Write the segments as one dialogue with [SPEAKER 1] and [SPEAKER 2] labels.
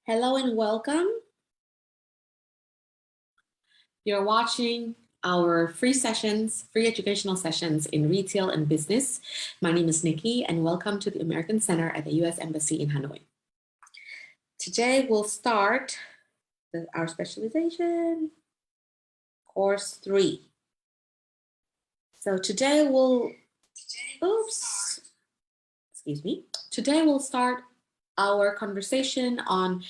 [SPEAKER 1] Hello and welcome. You're watching our free educational sessions in retail and business. My name is Nikki and welcome to the American Center at the U.S. Embassy in Hanoi. Today we'll start our specialization, course 3. So today Today we'll start our conversation on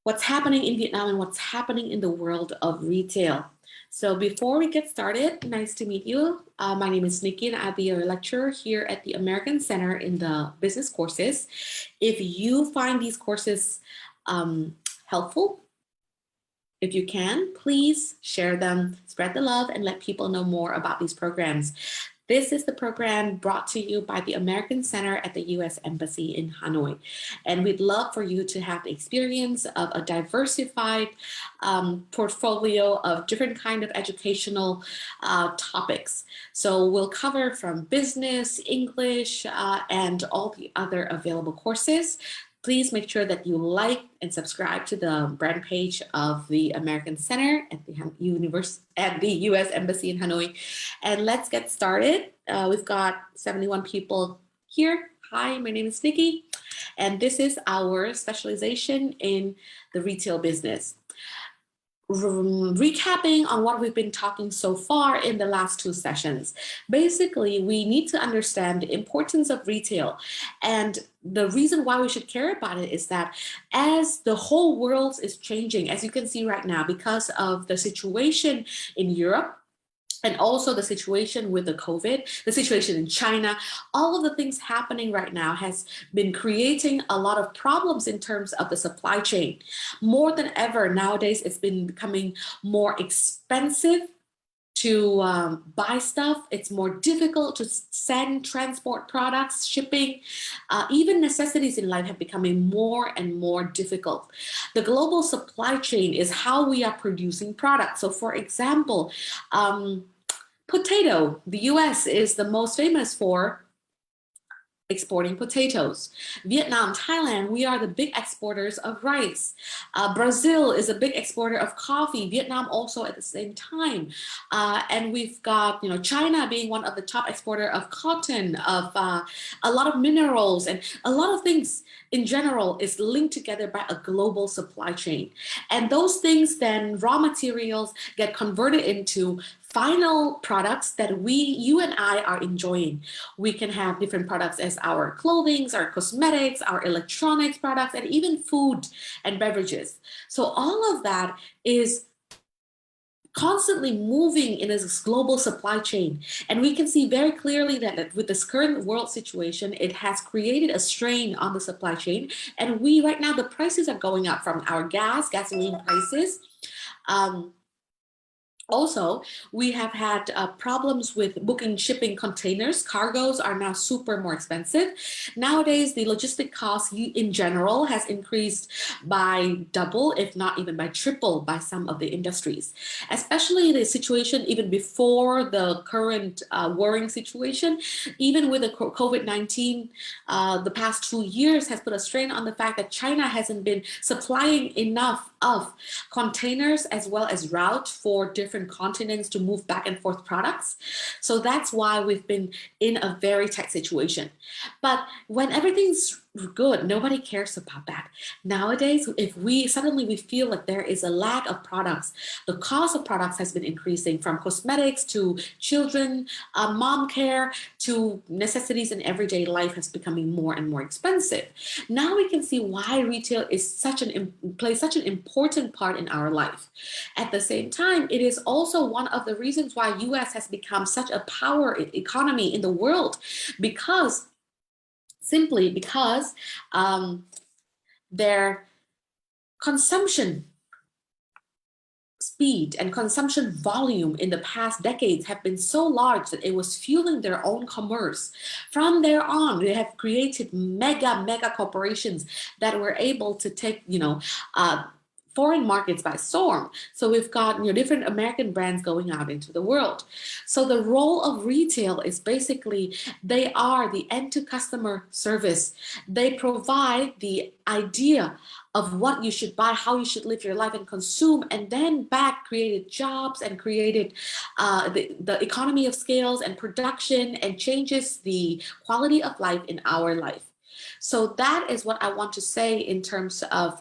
[SPEAKER 1] what's happening in Vietnam and what's happening in the world of retail. So before we get started, nice to meet you. My name is Nikki and I'll be your lecturer here at the American Center in the business courses. If you find these courses helpful, if you can, please share them, spread the love, and let people know more about these programs. This is the program brought to you by the American Center at the U.S. Embassy in Hanoi. And we'd love for you to have the experience of a diversified portfolio of different kind of educational topics. So we'll cover from business, English, and all the other available courses. Please make sure that you like and subscribe to the brand page of the American Center at the U.S. Embassy in Hanoi. And let's get started. We've got 71 people here. Hi, my name is Nikki, and this is our specialization in the retail business. Recapping on what we've been talking so far in the last 2 sessions. Basically, we need to understand the importance of retail, and the reason why we should care about it is that as the whole world is changing, as you can see right now, because of the situation in Europe, and also the situation with the COVID, the situation in China, all of the things happening right now has been creating a lot of problems in terms of the supply chain. More than ever nowadays, it's been becoming more expensive to buy stuff. It's more difficult to transport products, shipping, even necessities in life have becoming more and more difficult. The global supply chain is how we are producing products. So for example, potato, the US is the most famous for exporting potatoes. Vietnam, Thailand, we are the big exporters of rice. Brazil is a big exporter of coffee. Vietnam also at the same time. And we've got, China being one of the top exporter of cotton, of a lot of minerals, and a lot of things in general is linked together by a global supply chain. And those things then, raw materials, get converted into final products that you and I are enjoying. We can have different products as our clothing, our cosmetics, our electronics products, and even food and beverages. So all of that is constantly moving in this global supply chain. And we can see very clearly that with this current world situation, it has created a strain on the supply chain. And right now, the prices are going up from our gasoline prices. Also, we have had problems with booking shipping containers. Cargoes are now super more expensive. Nowadays, the logistic cost in general has increased by double, if not even by triple, by some of the industries. Especially the situation even before the current worrying situation, even with the COVID-19, the past 2 years has put a strain on the fact that China hasn't been supplying enough of containers as well as route for different continents to move back and forth products. So that's why we've been in a very tight situation. But when everything's good, nobody cares about that. Nowadays, if we feel like there is a lack of products, the cost of products has been increasing, from cosmetics to children, mom care, to necessities in everyday life has becoming more and more expensive. Now we can see why retail is plays such an important part in our life. At the same time, it is also one of the reasons why US has become such a power economy in the world, simply because their consumption speed and consumption volume in the past decades have been so large that it was fueling their own commerce. From there on, they have created mega corporations that were able to take, foreign markets by storm. So we've got different American brands going out into the world. So the role of retail is basically they are the end-to-customer service. They provide the idea of what you should buy, how you should live your life and consume, and then back created jobs and created the economy of scales and production and changes the quality of life in our life. So that is what I want to say in terms of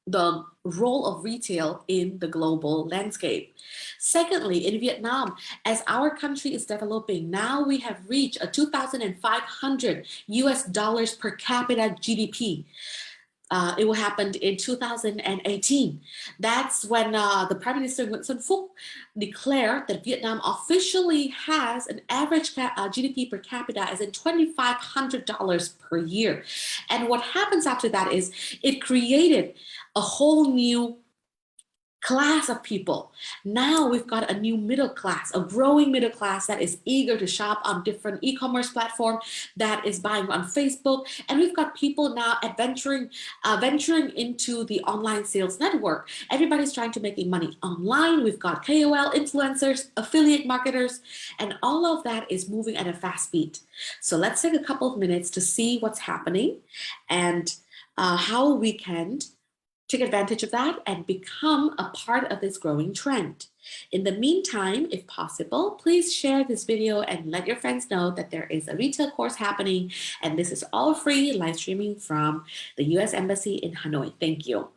[SPEAKER 1] the role of retail in the global landscape. Secondly, in Vietnam, as our country is developing, now we have reached a 2,500 US dollars per capita GDP. It will happen in 2018. That's when the Prime Minister Nguyễn Xuân Phúc declared that Vietnam officially has an average GDP per capita as in $2,500 per year. And what happens after that is it created a whole new class of people. Now we've got a new middle class, a growing middle class that is eager to shop on different e-commerce platforms, that is buying on Facebook, and we've got people now venturing into the online sales network. Everybody's trying to make money online. We've got KOL, influencers, affiliate marketers, and all of that is moving at a fast speed. So let's take a couple of minutes to see what's happening and how we can take advantage of that and become a part of this growing trend. In the meantime, if possible, please share this video and let your friends know that there is a retail course happening, and this is all free live streaming from the US Embassy in Hanoi. Thank you.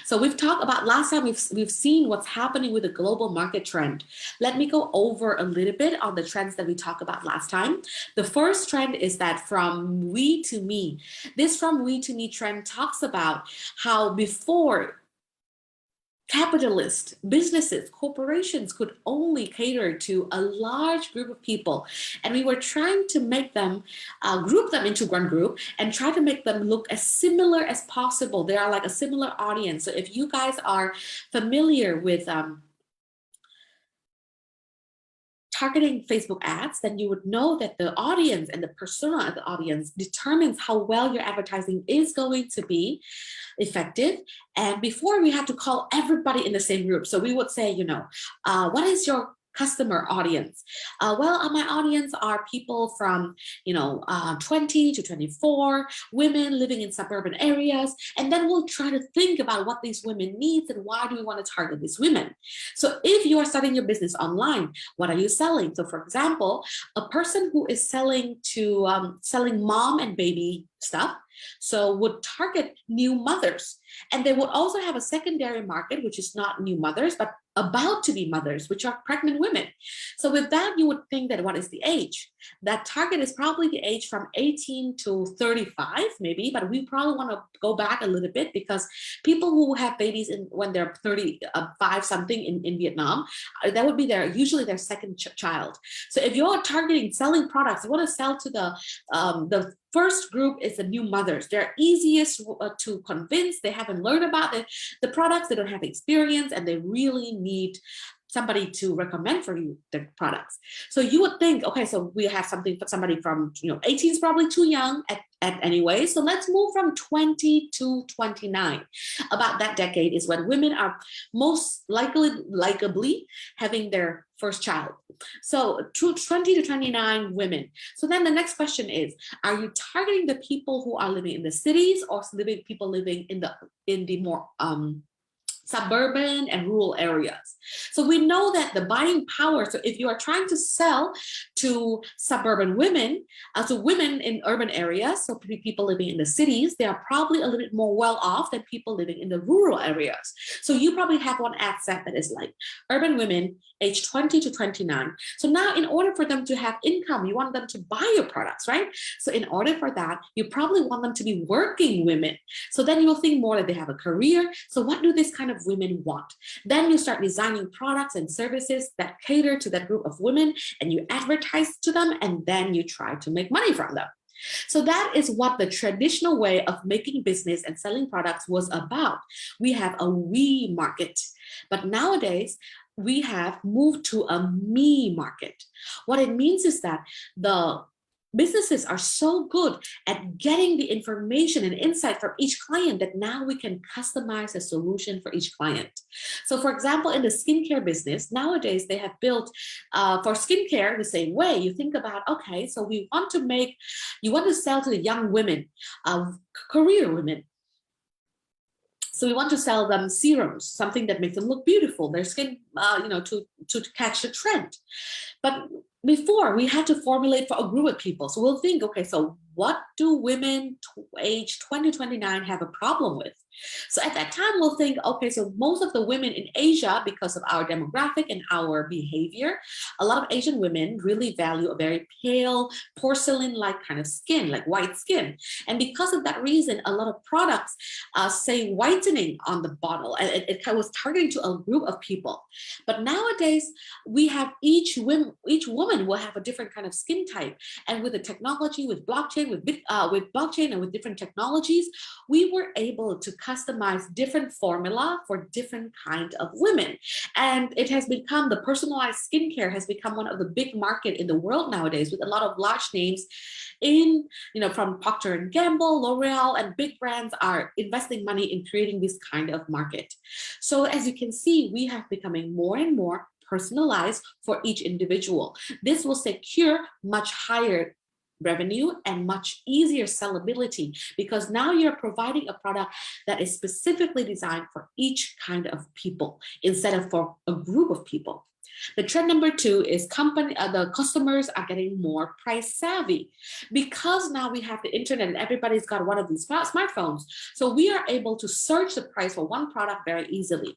[SPEAKER 1] So we've talked about last time, we've seen what's happening with the global market trend. Let me go over a little bit on the trends that we talked about last time. The first trend is that from we to me. This from we to me trend talks about how before capitalist businesses, corporations could only cater to a large group of people. And we were trying to make them, group them into one group and try to make them look as similar as possible. They are like a similar audience. So if you guys are familiar with targeting Facebook ads, then you would know that the audience and the persona of the audience determines how well your advertising is going to be effective. And before, we had to call everybody in the same group. So we would say, what is your customer audience? Well, my audience are people from 20 to 24, women living in suburban areas, and then we'll try to think about what these women need and why do we want to target these women. So if you are starting your business online, what are you selling? So for example, a person who is selling mom and baby stuff, so would target new mothers. And they would also have a secondary market, which is not new mothers, but about to be mothers, which are pregnant women. So with that, you would think that what is the age? That target is probably the age from 18 to 35, maybe, but we probably want to go back a little bit because people who have babies when they're 35 something in Vietnam, that would be usually their second child. So if you're targeting selling products, you want to sell to the first group is the new mothers. They're easiest to convince. They haven't learned about the products. They don't have experience, and they really need somebody to recommend for you the products. So you would think, okay, so we have something for somebody from 18 is probably too young at anyway. So let's move from 20 to 29. About that decade is when women are most likely having their first child. So 20 to 29 women. So then the next question is, are you targeting the people who are living in the cities or people living in the more suburban and rural areas? So we know that the buying power, so if you are trying to sell to suburban women, to women in urban areas, so people living in the cities, they are probably a little bit more well off than people living in the rural areas. So you probably have one ad set that is like urban women age 20 to 29. So now in order for them to have income, you want them to buy your products, right? So in order for that, you probably want them to be working women. So then you'll think more that they have a career. So what do this kind of women want? Then you start designing products and services that cater to that group of women, and you advertise to them, and then you try to make money from them. So that is what the traditional way of making business and selling products was about. We have a we market, but nowadays we have moved to a me market. What it means is that the businesses are so good at getting the information and insight from each client that now we can customize a solution for each client. So for example, in the skincare business, nowadays they have built for skincare the same way. You think about, okay, so you want to sell to the young women, career women. So we want to sell them serums, something that makes them look beautiful, their skin, to catch the trend. But before, we had to formulate for a group of people. So we'll think, okay, so what do women age 20 to 29 have a problem with? So at that time, we'll think, okay, so most of the women in Asia, because of our demographic and our behavior, a lot of Asian women really value a very pale, porcelain-like kind of skin, like white skin. And because of that reason, a lot of products say whitening on the bottle, and it was targeting to a group of people. But nowadays, we have each woman will have a different kind of skin type. And with the technology, with blockchain, with blockchain and with different technologies, we were able to customize different formula for different kind of women. And it has become, the personalized skincare has become one of the big market in the world nowadays, with a lot of large names in, from Procter & Gamble, L'Oreal, and big brands are investing money in creating this kind of market. So as you can see, we have becoming more and more personalized for each individual. This will secure much higher revenue and much easier sellability, because now you're providing a product that is specifically designed for each kind of people instead of for a group of people. The trend number 2 is the customers are getting more price savvy, because now we have the internet and everybody's got one of these smartphones. So we are able to search the price for one product very easily.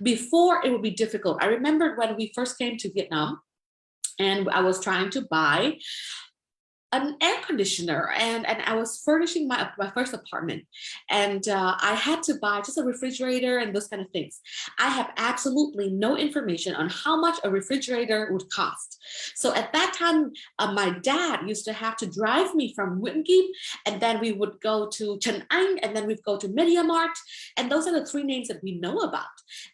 [SPEAKER 1] Before, it would be difficult. I remember when we first came to Vietnam and I was trying to buy an air conditioner, and I was furnishing my first apartment, and I had to buy just a refrigerator and those kind of things. I have absolutely no information on how much a refrigerator would cost. So at that time, my dad used to have to drive me from Nguyễn Kim, and then we would go to Trần Anh, and then we'd go to Media Mart, and those are the 3 names that we know about.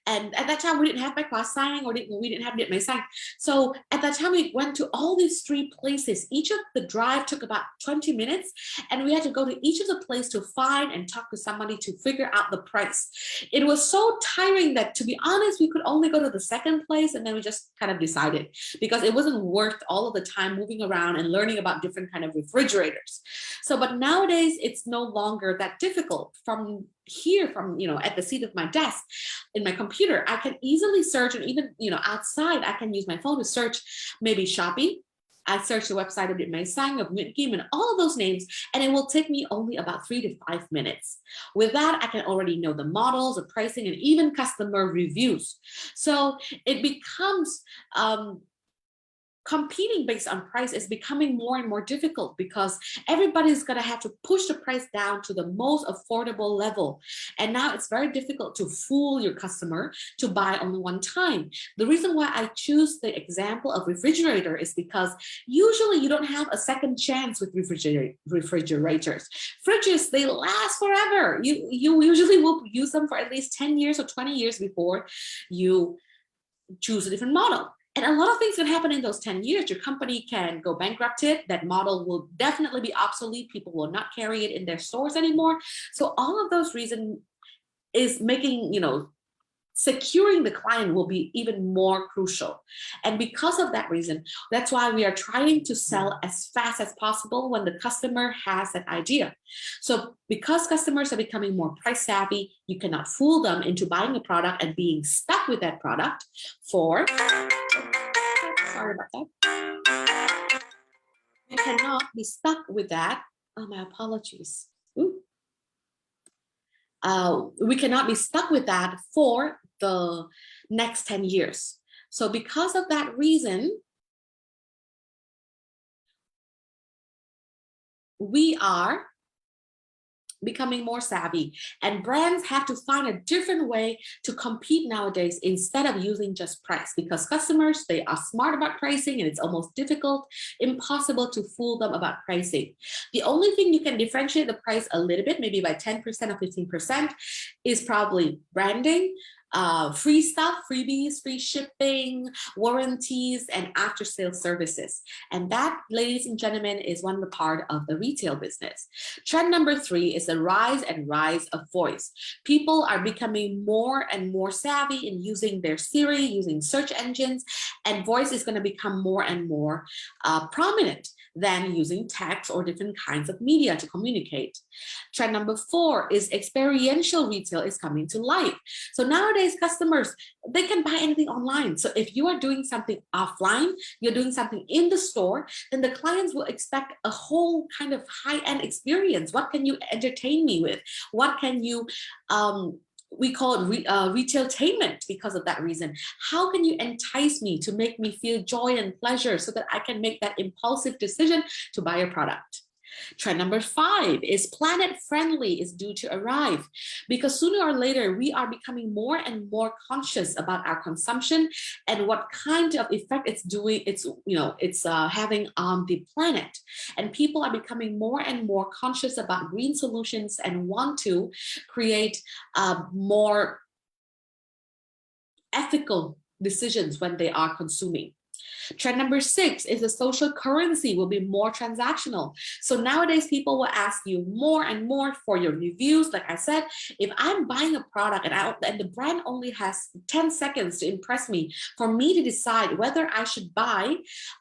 [SPEAKER 1] And at that time, we didn't have Bách Hóa Xanh, or we didn't have Điện Máy Xanh. So at that time, we went to all these 3 places. Each of the drive took about 20 minutes, and we had to go to each of the places to find and talk to somebody to figure out the price. It was so tiring that, to be honest, we could only go to the second place, and then we just kind of decided, because it wasn't worth all of the time moving around and learning about different kind of refrigerators. So, but nowadays it's no longer that difficult. From here, from at the seat of my desk in my computer, I can easily search, and even outside I can use my phone to search maybe Shopee. I search the website of Điện Máy Xanh, of Nguyễn Kim, and all of those names, and it will take me only about 3 to 5 minutes. With that, I can already know the models, the pricing, and even customer reviews. So it becomes competing based on price is becoming more and more difficult, because everybody's going to have to push the price down to the most affordable level. And now it's very difficult to fool your customer to buy only one time. The reason why I choose the example of refrigerator is because usually you don't have a second chance with refrigerators. Fridges, they last forever. You usually will use them for at least 10 years or 20 years before you choose a different model. And a lot of things can happen in those 10 years. Your company can go bankrupted. That model will definitely be obsolete. People will not carry it in their stores anymore. So all of those reasons is making, securing the client will be even more crucial. And because of that reason, that's why we are trying to sell as fast as possible when the customer has that idea. So because customers are becoming more price savvy, you cannot fool them into buying a product and being stuck with that product for, sorry about that. You cannot be stuck with that. Oh, my apologies. Ooh. We cannot be stuck with that for the next 10 years. So because of that reason, we are becoming more savvy, and brands have to find a different way to compete nowadays instead of using just price, because customers, they are smart about pricing, and it's almost difficult, impossible to fool them about pricing. The only thing you can differentiate the price a little bit, maybe by 10% or 15%, is probably branding, free stuff, freebies, free shipping, warranties, and after-sales services. And that, ladies and gentlemen, is one of the part of the retail business. Trend number 3 is the rise of voice. People are becoming more and more savvy in using their Siri, using search engines, and voice is going to become more and more prominent than using text or different kinds of media to communicate. Trend number 4 is experiential retail is coming to life. So nowadays, customers, they can buy anything online. So if you are doing something offline, you're doing something in the store, then the clients will expect a whole kind of high-end experience. What can you entertain me with? What can you we call it retailtainment because of that reason. How can you entice me to make me feel joy and pleasure so that I can make that impulsive decision to buy a product? Trend number 5 is planet friendly is due to arrive, because sooner or later we are becoming more and more conscious about our consumption and what kind of effect it's doing, it's having on the planet. And people are becoming more and more conscious about green solutions and want to create more ethical decisions when they are consuming. Trend number 6 is the social currency will be more transactional. So nowadays, people will ask you more and more for your reviews. Like I said, if I'm buying a product and the brand only has 10 seconds to impress me, for me to decide whether I should buy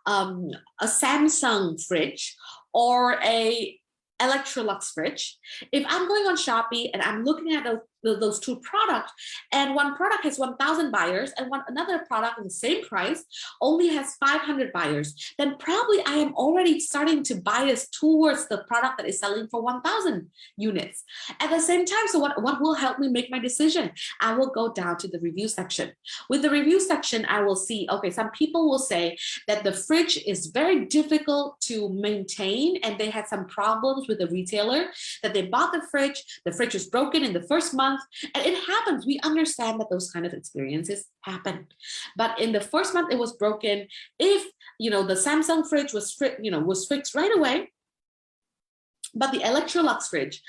[SPEAKER 1] a Samsung fridge or a Electrolux fridge, if I'm going on Shopee and I'm looking at those two products, and one product has 1,000 buyers and another product at the same price only has 500 buyers, then probably I am already starting to bias towards the product that is selling for 1,000 units. At the same time, so what will help me make my decision? I will go down to the review section. With the review section, I will see, okay, some people will say that the fridge is very difficult to maintain and they had some problems with the retailer, that they bought the fridge was broken in the first month. And it happens. We understand that those kind of experiences happen. But in the first month, it was broken. If, the Samsung fridge was fixed right away, but the Electrolux fridge,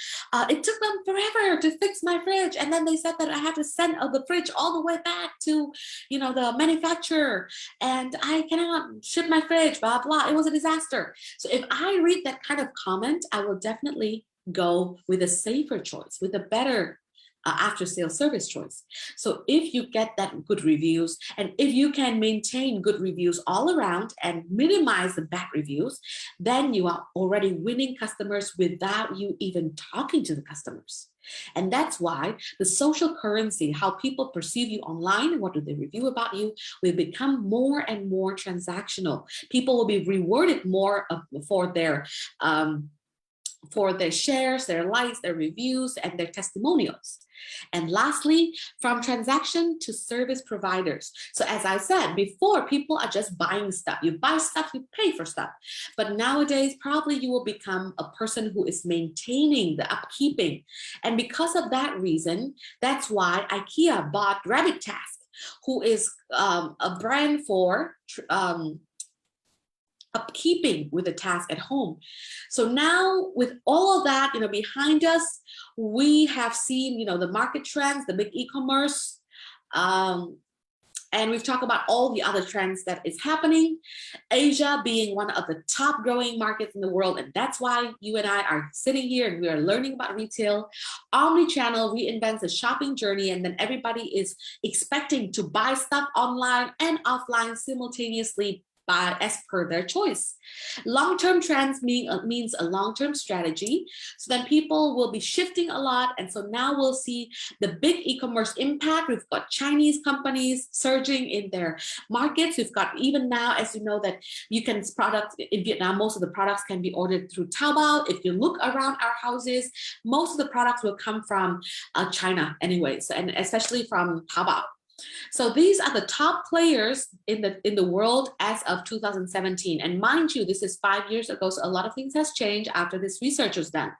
[SPEAKER 1] it took them forever to fix my fridge. And then they said that I had to send the fridge all the way back to, the manufacturer. And I cannot ship my fridge, blah, blah. It was a disaster. So if I read that kind of comment, I will definitely go with a safer choice, with a better after sales service choice. So if you get that good reviews, and if you can maintain good reviews all around and minimize the bad reviews, then you are already winning customers without you even talking to the customers. And that's why the social currency, how people perceive you online, what do they review about you, will become more and more transactional. People will be rewarded more for their shares, their likes, their reviews, and their testimonials. And lastly, from transaction to service providers. So as I said before, people are just buying stuff. You buy stuff, you pay for stuff. But nowadays, probably you will become a person who is maintaining the upkeeping. And because of that reason, that's why IKEA bought RabbitTask, who is a brand for upkeeping with the task at home. So now with all of that, behind us, we have seen, the market trends, the big e-commerce, and we've talked about all the other trends that is happening. Asia being one of the top growing markets in the world. And that's why you and I are sitting here and we are learning about retail. Omnichannel reinvents the shopping journey, and then everybody is expecting to buy stuff online and offline simultaneously as per their choice. Long-term trends means a long-term strategy. So then people will be shifting a lot. And so now we'll see the big e-commerce impact. We've got Chinese companies surging in their markets. We've got, even now, as you know, that you can products in Vietnam, most of the products can be ordered through Taobao. If you look around our houses, most of the products will come from China anyways, and especially from Taobao. So these are the top players in the world as of 2017. And mind you, this is 5 years ago, so a lot of things has changed after this research was done.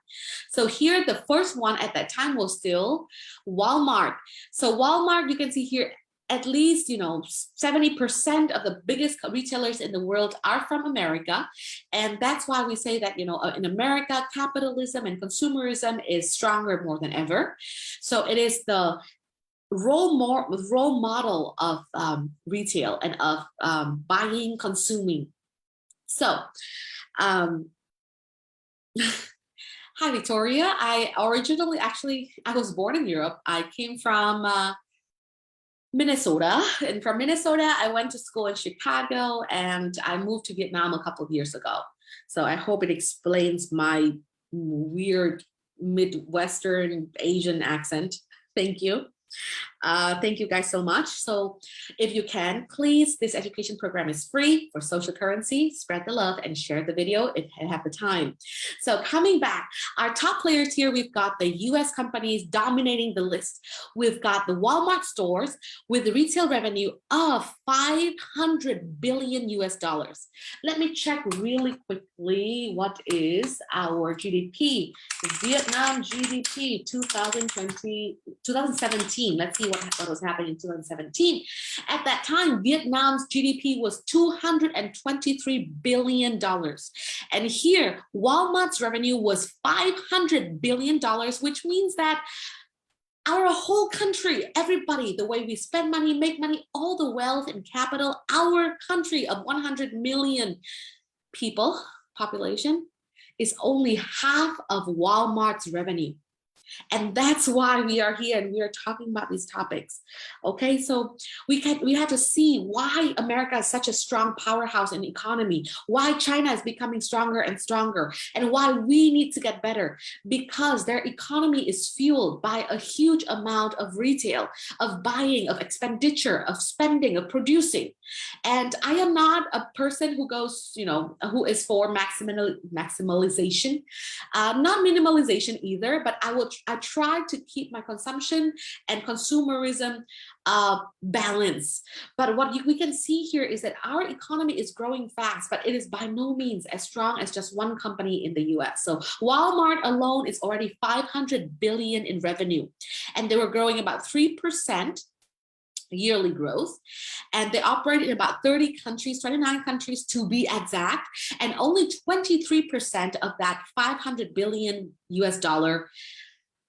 [SPEAKER 1] So here, the first one at that time was still Walmart. So Walmart, you can see here, at least 70% of the biggest retailers in the world are from America. And that's why we say that, in America, capitalism and consumerism is stronger more than ever. So it is the role model of retail and of buying, consuming. So, hi Victoria. I was born in Europe. I came from Minnesota, and from Minnesota, I went to school in Chicago, and I moved to Vietnam a couple of years ago. So I hope it explains my weird Midwestern Asian accent. Thank you. Thank you guys so much. So if you can, please, this education program is free for social currency. Spread the love and share the video if you have the time. So coming back, our top players here, we've got the US companies dominating the list. We've got the Walmart stores with the retail revenue of 500 billion US dollars. Let me check really quickly what is our GDP. Vietnam GDP 2017. Let's see what was happening in 2017. At that time, Vietnam's GDP was $223 billion. And here, Walmart's revenue was $500 billion, which means that our whole country, everybody, the way we spend money, make money, all the wealth and capital, our country of 100 million people, population, is only half of Walmart's revenue. And that's why we are here and we are talking about these topics. Okay, so we have to see why America is such a strong powerhouse in economy, why China is becoming stronger and stronger, and why we need to get better, because their economy is fueled by a huge amount of retail, of buying, of expenditure, of spending, of producing. And I am not a person who goes, who is for maximalization, not minimalization either, but I try to keep my consumption and consumerism balance. But what we can see here is that our economy is growing fast, but it is by no means as strong as just one company in the US. So Walmart alone is already 500 billion in revenue, and they were growing about 3% yearly growth, and they operate in about 30 countries, 29 countries to be exact, and only 23% of that 500 billion US dollar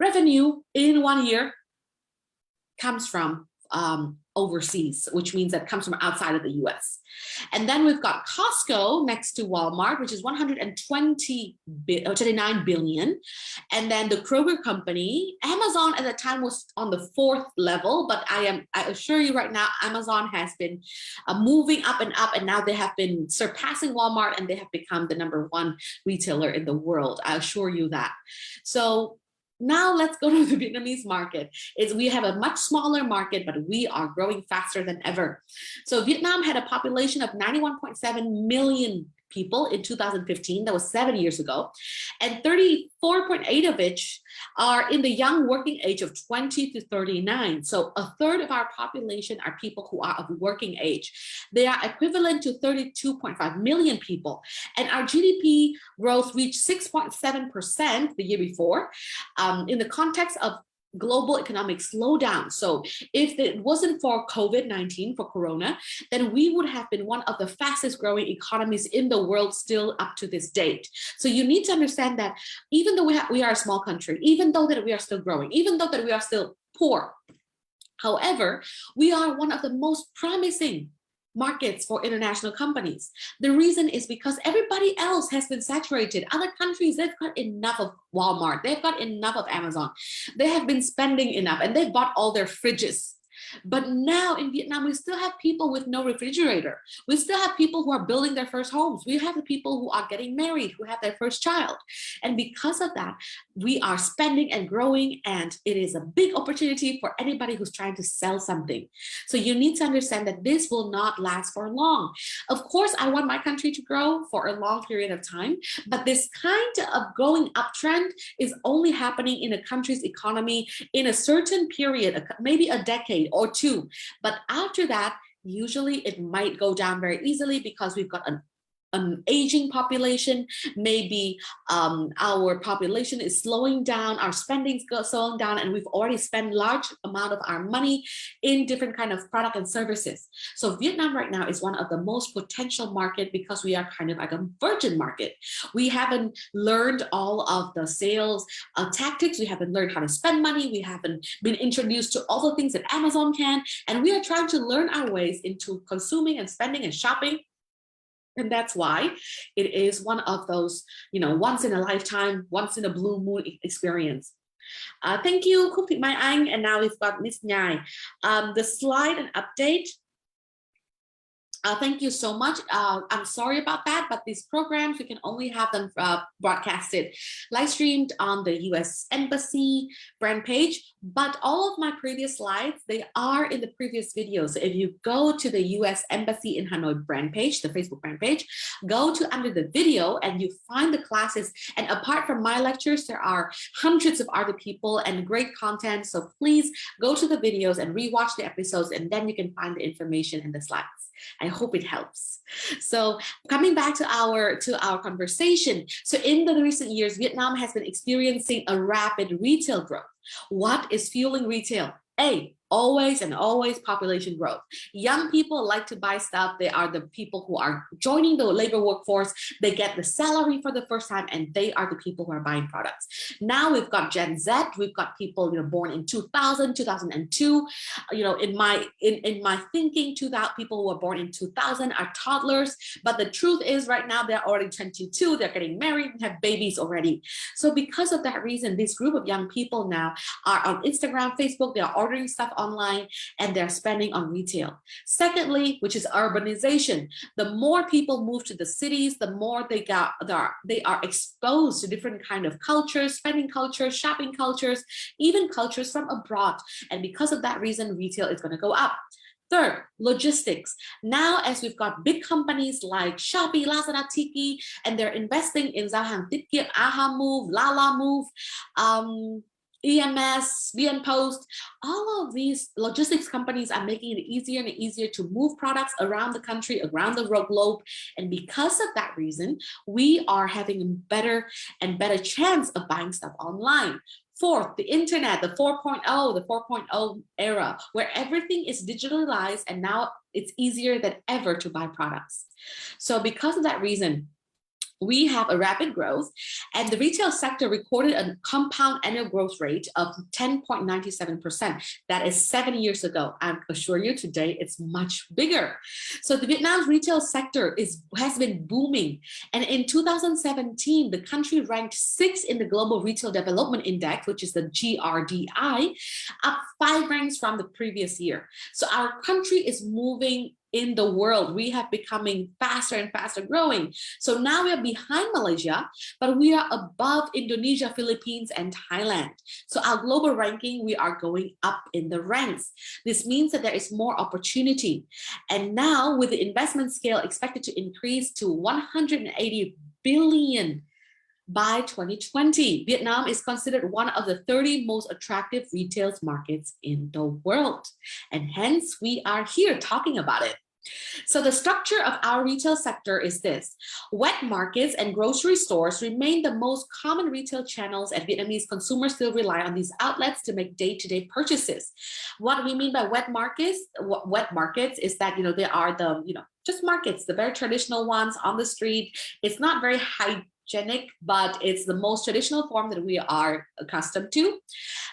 [SPEAKER 1] revenue in 1 year comes from overseas, which means that it comes from outside of the US. And then we've got Costco next to Walmart, which is 129 billion. And then the Kroger company, Amazon at the time was on the 4th level, but I assure you right now, Amazon has been moving up, and now they have been surpassing Walmart, and they have become the #1 retailer in the world. I assure you that. So now let's go to the Vietnamese market. We have a much smaller market, but we are growing faster than ever. So Vietnam had a population of 91.7 million people in 2015. That was 7 years ago. And 34.8 of which are in the young working age of 20 to 39. So a third of our population are people who are of working age. They are equivalent to 32.5 million people. And our GDP growth reached 6.7% the year before, in the context of global economic slowdown. So if it wasn't for COVID-19, for Corona, then we would have been one of the fastest growing economies in the world still up to this date. So you need to understand that even though we are a small country, even though that we are still growing, even though that we are still poor, however, we are one of the most promising markets for international companies. The reason is because everybody else has been saturated. Other countries, they've got enough of Walmart. They've got enough of Amazon. They have been spending enough, and they've bought all their fridges. But now in Vietnam, we still have people with no refrigerator. We still have people who are building their first homes. We have the people who are getting married, who have their first child. And because of that, we are spending and growing, and it is a big opportunity for anybody who's trying to sell something. So you need to understand that this will not last for long. Of course, I want my country to grow for a long period of time, but this kind of going uptrend is only happening in a country's economy in a certain period, maybe a decade or two. But after that, usually it might go down very easily because we've got an aging population, maybe our population is slowing down, our spending is slowing down, and we've already spent large amount of our money in different kind of product and services. So Vietnam right now is one of the most potential market because we are kind of like a virgin market. We haven't learned all of the sales tactics. We haven't learned how to spend money. We haven't been introduced to all the things that Amazon can. And we are trying to learn our ways into consuming and spending and shopping. And that's why it is one of those, once in a lifetime, once in a blue moon experience. Thank you, Khúc Thị Mai Anh. And now we've got Miss Nhai. The slide and update. Thank you so much. I'm sorry about that, but these programs, we can only have them broadcasted, live streamed on the US Embassy brand page. But all of my previous slides, they are in the previous videos. So if you go to the US Embassy in Hanoi brand page, the Facebook brand page, go to under the video and you find the classes. And apart from my lectures, there are hundreds of other people and great content. So please go to the videos and rewatch the episodes, and then you can find the information in the slides. I hope it helps. So coming back to our conversation. So in the recent years, Vietnam has been experiencing a rapid retail growth. What is fueling retail? Always and always population growth. Young people like to buy stuff. They are the people who are joining the labor workforce. They get the salary for the first time, and they are the people who are buying products. Now we've got Gen Z. We've got people born in 2000, 2002. In my thinking, people who were born in 2000 are toddlers. But the truth is, right now they're already 22. They're getting married and have babies already. So because of that reason, this group of young people now are on Instagram, Facebook. They are ordering stuff online, and they're spending on retail. Secondly, which is urbanization. The more people move to the cities, the more they are exposed to different kind of cultures, spending cultures, shopping cultures, even cultures from abroad. And because of that reason, retail is going to go up. Third, logistics. Now, as we've got big companies like Shopee, Lazada, Tiki, and they're investing in Giao hàng Tiết Kiệm, Aha Move, Lala Move, EMS, VN Post, all of these logistics companies are making it easier and easier to move products around the country, around the globe. And because of that reason, we are having a better and better chance of buying stuff online. Fourth, the internet, the 4.0 era, where everything is digitalized, and now it's easier than ever to buy products. So because of that reason, we have a rapid growth, and the retail sector recorded a compound annual growth rate of 10.97%. That is 7 years ago. I assure you today it's much bigger. So the Vietnam's retail sector has been booming. And in 2017, the country ranked 6th in the Global Retail Development Index, which is the GRDI, up 5 ranks from the previous year. So our country is moving in the world. We have becoming faster and faster growing. So now we are behind Malaysia, but we are above Indonesia, Philippines, and Thailand. So our global ranking, we are going up in the ranks. This means that there is more opportunity. And now with the investment scale expected to increase to 180 billion by 2020, Vietnam is considered one of the 30 most attractive retail markets in the world. And hence we are here talking about it. So the structure of our retail sector is this. Wet markets and grocery stores remain the most common retail channels, and Vietnamese consumers still rely on these outlets to make day-to-day purchases. What we mean by wet markets is that, they are the, just markets, the very traditional ones on the street. It's not very hygienic, but it's the most traditional form that we are accustomed to.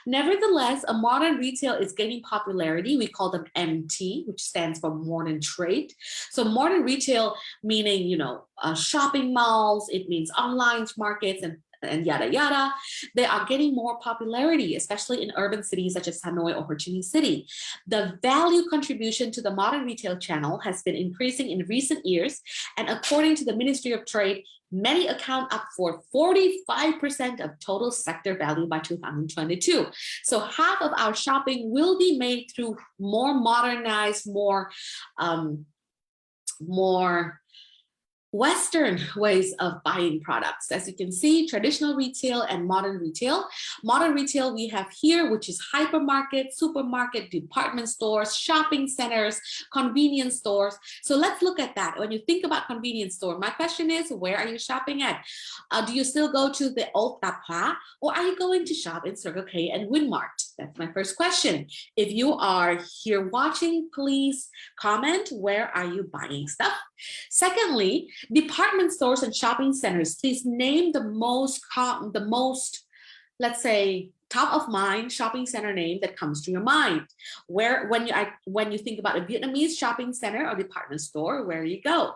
[SPEAKER 1] Nevertheless, a modern retail is gaining popularity. We call them MT, which stands for modern trade. So modern retail meaning, shopping malls, it means online markets and yada yada. They are getting more popularity, especially in urban cities such as Hanoi or Ho Chi Minh City. The value contribution to the modern retail channel has been increasing in recent years, and according to the Ministry of Trade, many account up for 45% of total sector value by 2022. So half of our shopping will be made through more modernized, more Western ways of buying products. As you can see, traditional retail and modern retail. Modern retail we have here, which is hypermarket, supermarket, department stores, shopping centers, convenience stores. So let's look at that. When you think about convenience store, my question is, where are you shopping at? Do you still go to the old Tapa, or are you going to shop in Circle K and Winmart? That's my first question. If you are here watching, please comment, where are you buying stuff? Secondly, department stores and shopping centers, please name the most, let's say, top of mind shopping center name that comes to your mind. Where, when you think about a Vietnamese shopping center or department store, where you go?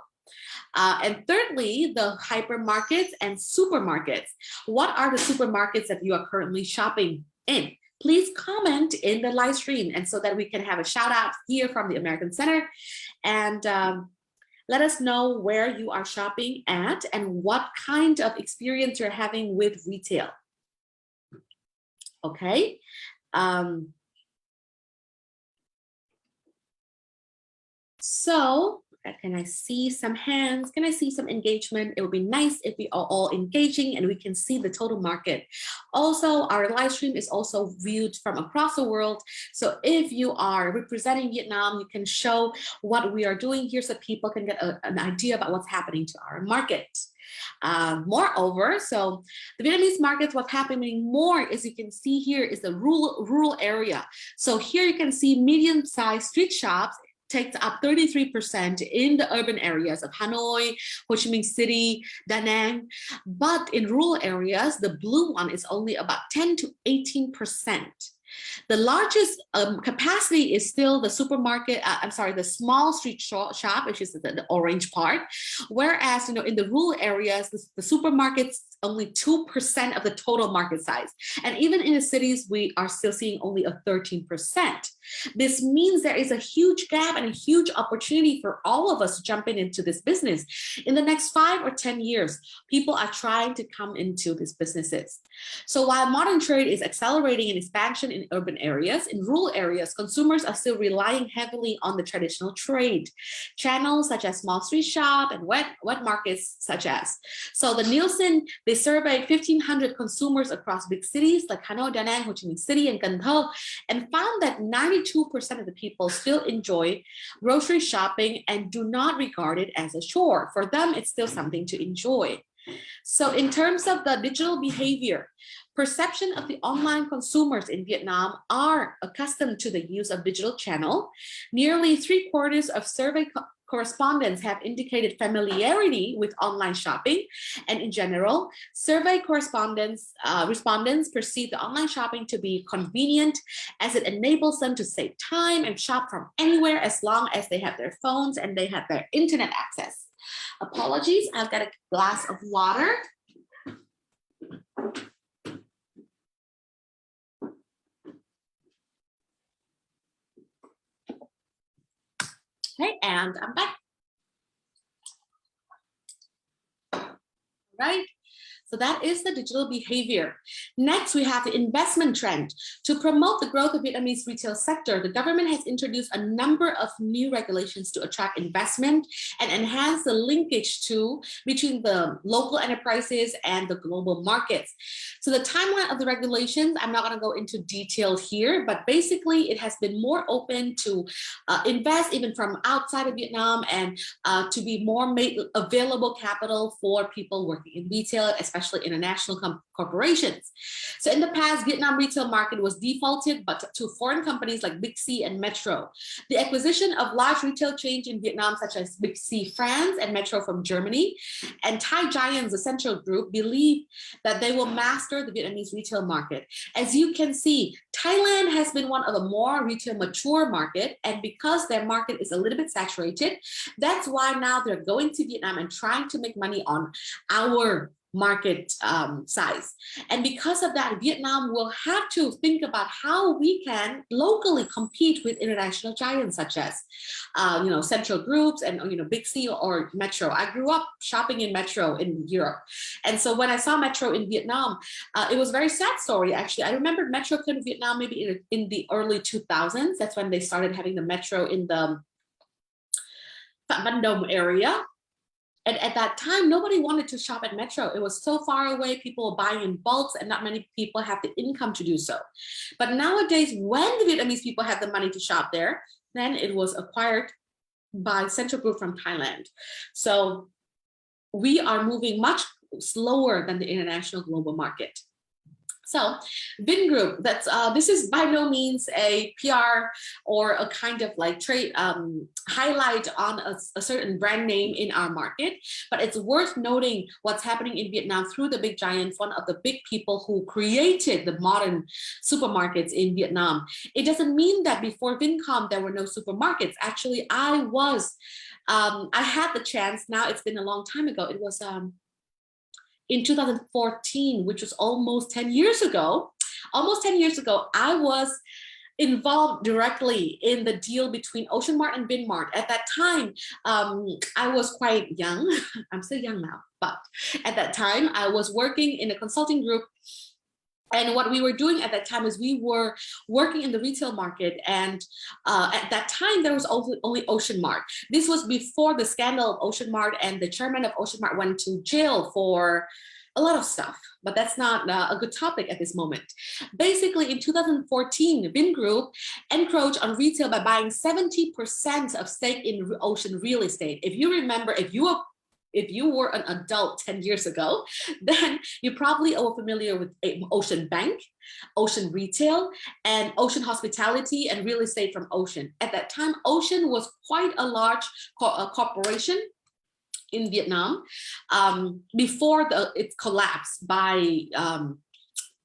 [SPEAKER 1] And thirdly, the hypermarkets and supermarkets. What are the supermarkets that you are currently shopping in? Please comment in the live stream, and so that we can have a shout out here from the American Center. And let us know where you are shopping at and what kind of experience you're having with retail. Okay. So can I see some hands? Can I see some engagement? It would be nice if we are all engaging and we can see the total market. Also, our live stream is also viewed from across the world. So if you are representing Vietnam, you can show what we are doing here so people can get an idea about what's happening to our market. Moreover, so the Vietnamese markets, what's happening more, as you can see here, is the rural area. So here you can see medium-sized street shops takes up 33% in the urban areas of Hanoi, Ho Chi Minh City, Da Nang. But in rural areas, the blue one is only about 10 to 18%. The largest capacity is still the supermarket, the small street shop, which is the orange part. Whereas, in the rural areas, the supermarkets only 2% of the total market size. And even in the cities, we are still seeing only a 13%. This means there is a huge gap and a huge opportunity for all of us to jump into this business. In the next 5 or 10 years, people are trying to come into these businesses. So while modern trade is accelerating in expansion in urban areas, in rural areas, consumers are still relying heavily on the traditional trade channels such as small street shop and wet markets such as. So the Nielsen, they surveyed 1,500 consumers across big cities like Hanoi, Da Nang, Ho Chi Minh City, and Cần Thơ, and found that 92% of the people still enjoy grocery shopping and do not regard it as a chore. For them, it's still something to enjoy. So in terms of the digital behavior, perception of the online consumers in Vietnam are accustomed to the use of digital channel. Nearly 3/4 of survey correspondents have indicated familiarity with online shopping, and in general, survey respondents perceive the online shopping to be convenient as it enables them to save time and shop from anywhere as long as they have their phones and they have their internet access. Apologies, I've got a glass of water. Okay, and I'm back. Right? So that is the digital behavior. Next, we have the investment trend. To promote the growth of Vietnamese retail sector, the government has introduced a number of new regulations to attract investment and enhance the linkage between the local enterprises and the global markets. So the timeline of the regulations, I'm not going to go into detail here, but basically it has been more open to invest even from outside of Vietnam and to be more made available capital for people working in retail, especially international corporations. So in the past, Vietnam retail market was defaulted but to foreign companies like Big C and Metro. The acquisition of large retail chains in Vietnam, such as Big C France and Metro from Germany, and Thai giants, the Central Group, believe that they will master the Vietnamese retail market. As you can see, Thailand has been one of the more retail mature market, and because their market is a little bit saturated, that's why now they're going to Vietnam and trying to make money on our market size. And because of that, Vietnam will have to think about how we can locally compete with international giants such as Central Groups and Big C or Metro. I grew up shopping in Metro in Europe, and so when I saw Metro in Vietnam, it was a very sad story. Actually, I remember Metro came to Vietnam maybe in the early 2000s. That's when they started having the Metro in the Phạm Văn Đồng area. And at that time, nobody wanted to shop at Metro. It was so far away. People were buying in bulks, and not many people have the income to do so. But nowadays, when the Vietnamese people have the money to shop there, then it was acquired by Central Group from Thailand. So we are moving much slower than the international global market. So Vingroup, this is by no means a PR or a kind of like trade highlight on a certain brand name in our market, but it's worth noting what's happening in Vietnam through the big giants, one of the big people who created the modern supermarkets in Vietnam. It doesn't mean that before Vincom there were no supermarkets. Actually, I had the chance. Now it's been a long time ago. It was in 2014, which was almost 10 years ago. Almost 10 years ago, I was involved directly in the deal between Ocean Mart and Vin Mart. At that time, I was quite young. I'm still young now, but at that time, I was working in a consulting group. And what we were doing at that time is we were working in the retail market. And at that time, there was only Ocean Mart. This was before the scandal of Ocean Mart, and the chairman of Ocean Mart went to jail for a lot of stuff. But that's not a good topic at this moment. Basically, in 2014, Vingroup encroached on retail by buying 70% of stake in Ocean Real Estate. If you remember, if you were an adult 10 years ago, then you probably are familiar with Ocean Bank, Ocean Retail, and Ocean Hospitality and Real Estate from Ocean. At that time, Ocean was quite a large corporation in Vietnam before it collapsed by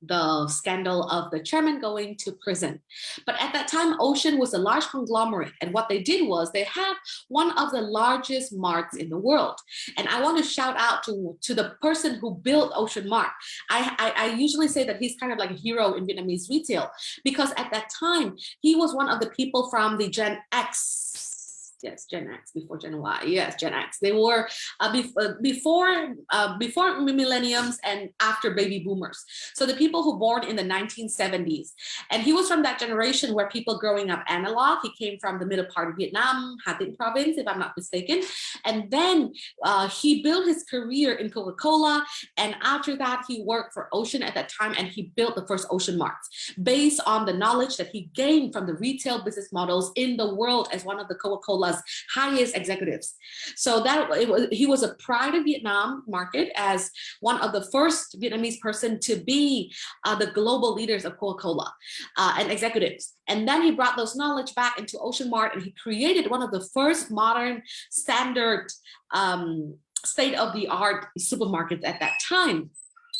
[SPEAKER 1] the scandal of the chairman going to prison. But at that time, Ocean was a large conglomerate. And what they did was they had one of the largest marts in the world. And I want to shout out to the person who built Ocean Mart. I usually say that he's kind of like a hero in Vietnamese retail, because at that time, he was one of the people from the Gen X. Yes, Gen X, before Gen Y. Yes, Gen X. They were before millenniums and after baby boomers. So the people who born in the 1970s. And he was from that generation where people growing up analog. He came from the middle part of Vietnam, Hà Tĩnh province, if I'm not mistaken. And then he built his career in Coca-Cola. And after that, he worked for Ocean at that time, and he built the first Ocean Marts based on the knowledge that he gained from the retail business models in the world as one of the Coca-Cola highest executives. So he was a pride of Vietnam market as one of the first Vietnamese person to be the global leaders of Coca-Cola and executives. And then he brought those knowledge back into Ocean Mart, and he created one of the first modern standard state-of-the-art supermarkets at that time.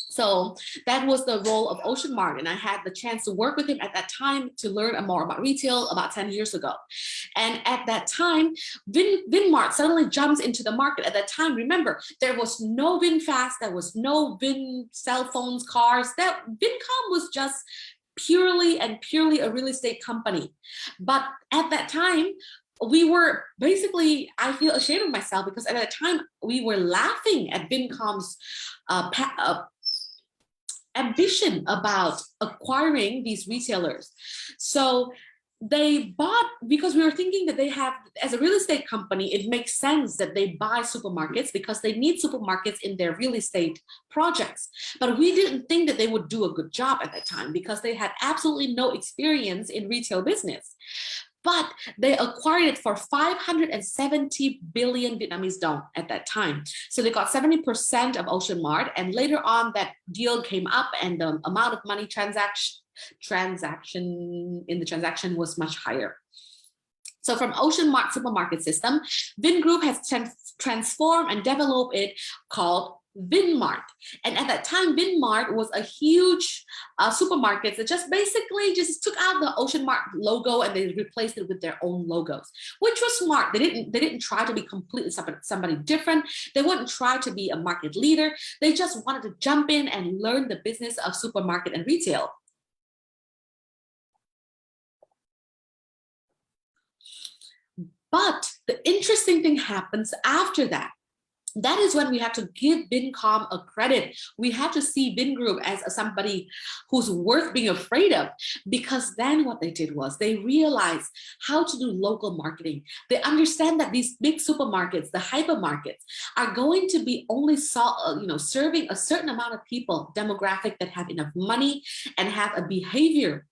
[SPEAKER 1] So that was the role of Ocean Mart, and I had the chance to work with him at that time to learn more about retail about 10 years ago. And at that time, Vin Mart suddenly jumps into the market. At that time, remember, there was no VinFast, there was no Vin cell phones, cars. That Vincom was just purely a real estate company. But at that time, we were basically, I feel ashamed of myself, because at that time we were laughing at Vincom's ambition about acquiring these retailers. So they bought, because we were thinking that they have, as a real estate company, it makes sense that they buy supermarkets because they need supermarkets in their real estate projects. But we didn't think that they would do a good job at that time because they had absolutely no experience in retail business. But they acquired it for 570 billion Vietnamese dong at that time. So they got 70% of Ocean Mart, and later on that deal came up, and the amount of money transaction was much higher. So from Ocean Mart supermarket system, Vingroup has transformed and developed it called Vinmart. And at that time, Vinmart was a huge supermarket that just basically just took out the Ocean Mart logo and they replaced it with their own logos, which was smart. They didn't try to be completely somebody different. They wouldn't try to be a market leader. They just wanted to jump in and learn the business of supermarket and retail. But the interesting thing happens after that. that is when we have to give Vincom a credit. We have to see Vingroup as somebody who's worth being afraid of, because then what they did was they realized how to do local marketing. They understand that these big supermarkets, the hypermarkets, are going to be only serving a certain amount of people, demographic, that have enough money and have a behavior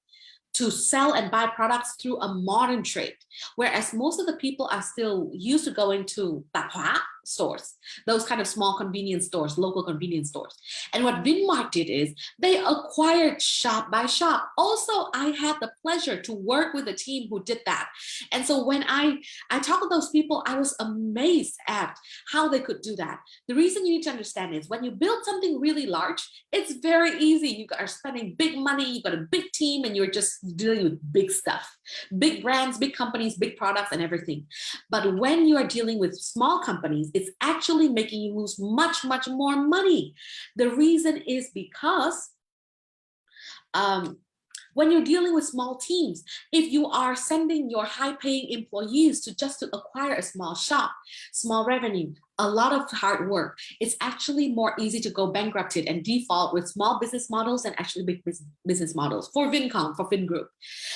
[SPEAKER 1] to sell and buy products through a modern trade, whereas most of the people are still used to going to tạp hóa stores, those kind of small convenience stores, local convenience stores. And what Vinmart did is they acquired shop by shop. Also, I had the pleasure to work with a team who did that. And so when I talked to those people, I was amazed at how they could do that. The reason you need to understand is when you build something really large, it's very easy. You are spending big money, you've got a big team, and you're just dealing with big stuff, big brands, big companies, big products, and everything. But when you are dealing with small companies, it's actually making you lose much, much more money. The reason is because when you're dealing with small teams, if you are sending your high-paying employees to acquire a small shop, small revenue, a lot of hard work, it's actually more easy to go bankrupted and default with small business models and actually big business models for Vincom, for Vingroup.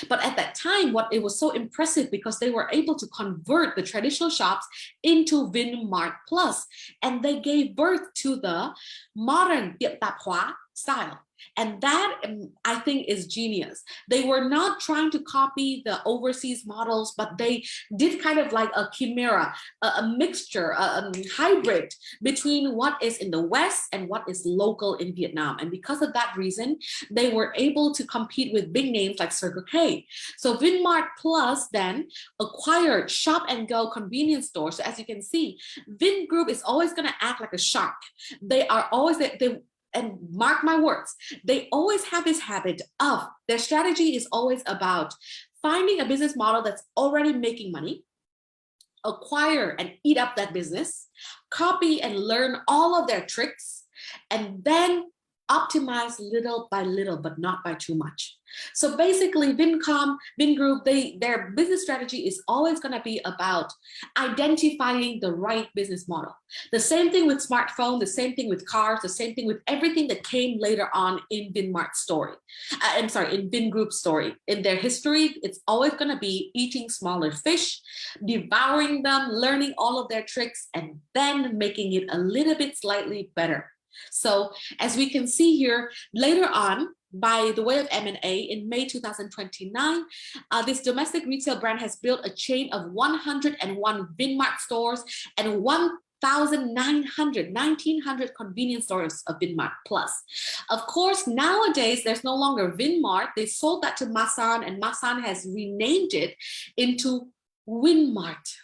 [SPEAKER 1] But at that time, it was so impressive because they were able to convert the traditional shops into Vinmart Plus, and they gave birth to the modern tiệm tạp hóa style. And that, I think, is genius. They were not trying to copy the overseas models, but they did kind of like a chimera, a mixture, a hybrid between what is in the West and what is local in Vietnam. And because of that reason, they were able to compete with big names like Circle K. So Vinmart Plus then acquired shop and go convenience stores. So as you can see, Vingroup is always going to act like a shark. They are always, and mark my words, they always have this habit of, their strategy is always about finding a business model that's already making money, acquire and eat up that business, copy and learn all of their tricks, and then optimize little by little, but not by too much. So basically, Vingroup, their business strategy is always going to be about identifying the right business model. The same thing with smartphone, the same thing with cars, the same thing with everything that came later on in Vinmart's story. In Vingroup's story. In their history, it's always going to be eating smaller fish, devouring them, learning all of their tricks, and then making it a little bit slightly better. So as we can see here, later on, by the way of M&A, in May 2029, this domestic retail brand has built a chain of 101 Vinmart stores and 1,900 convenience stores of Vinmart Plus. Of course, nowadays, there's no longer Vinmart. They sold that to Masan, and Masan has renamed it into Winmart.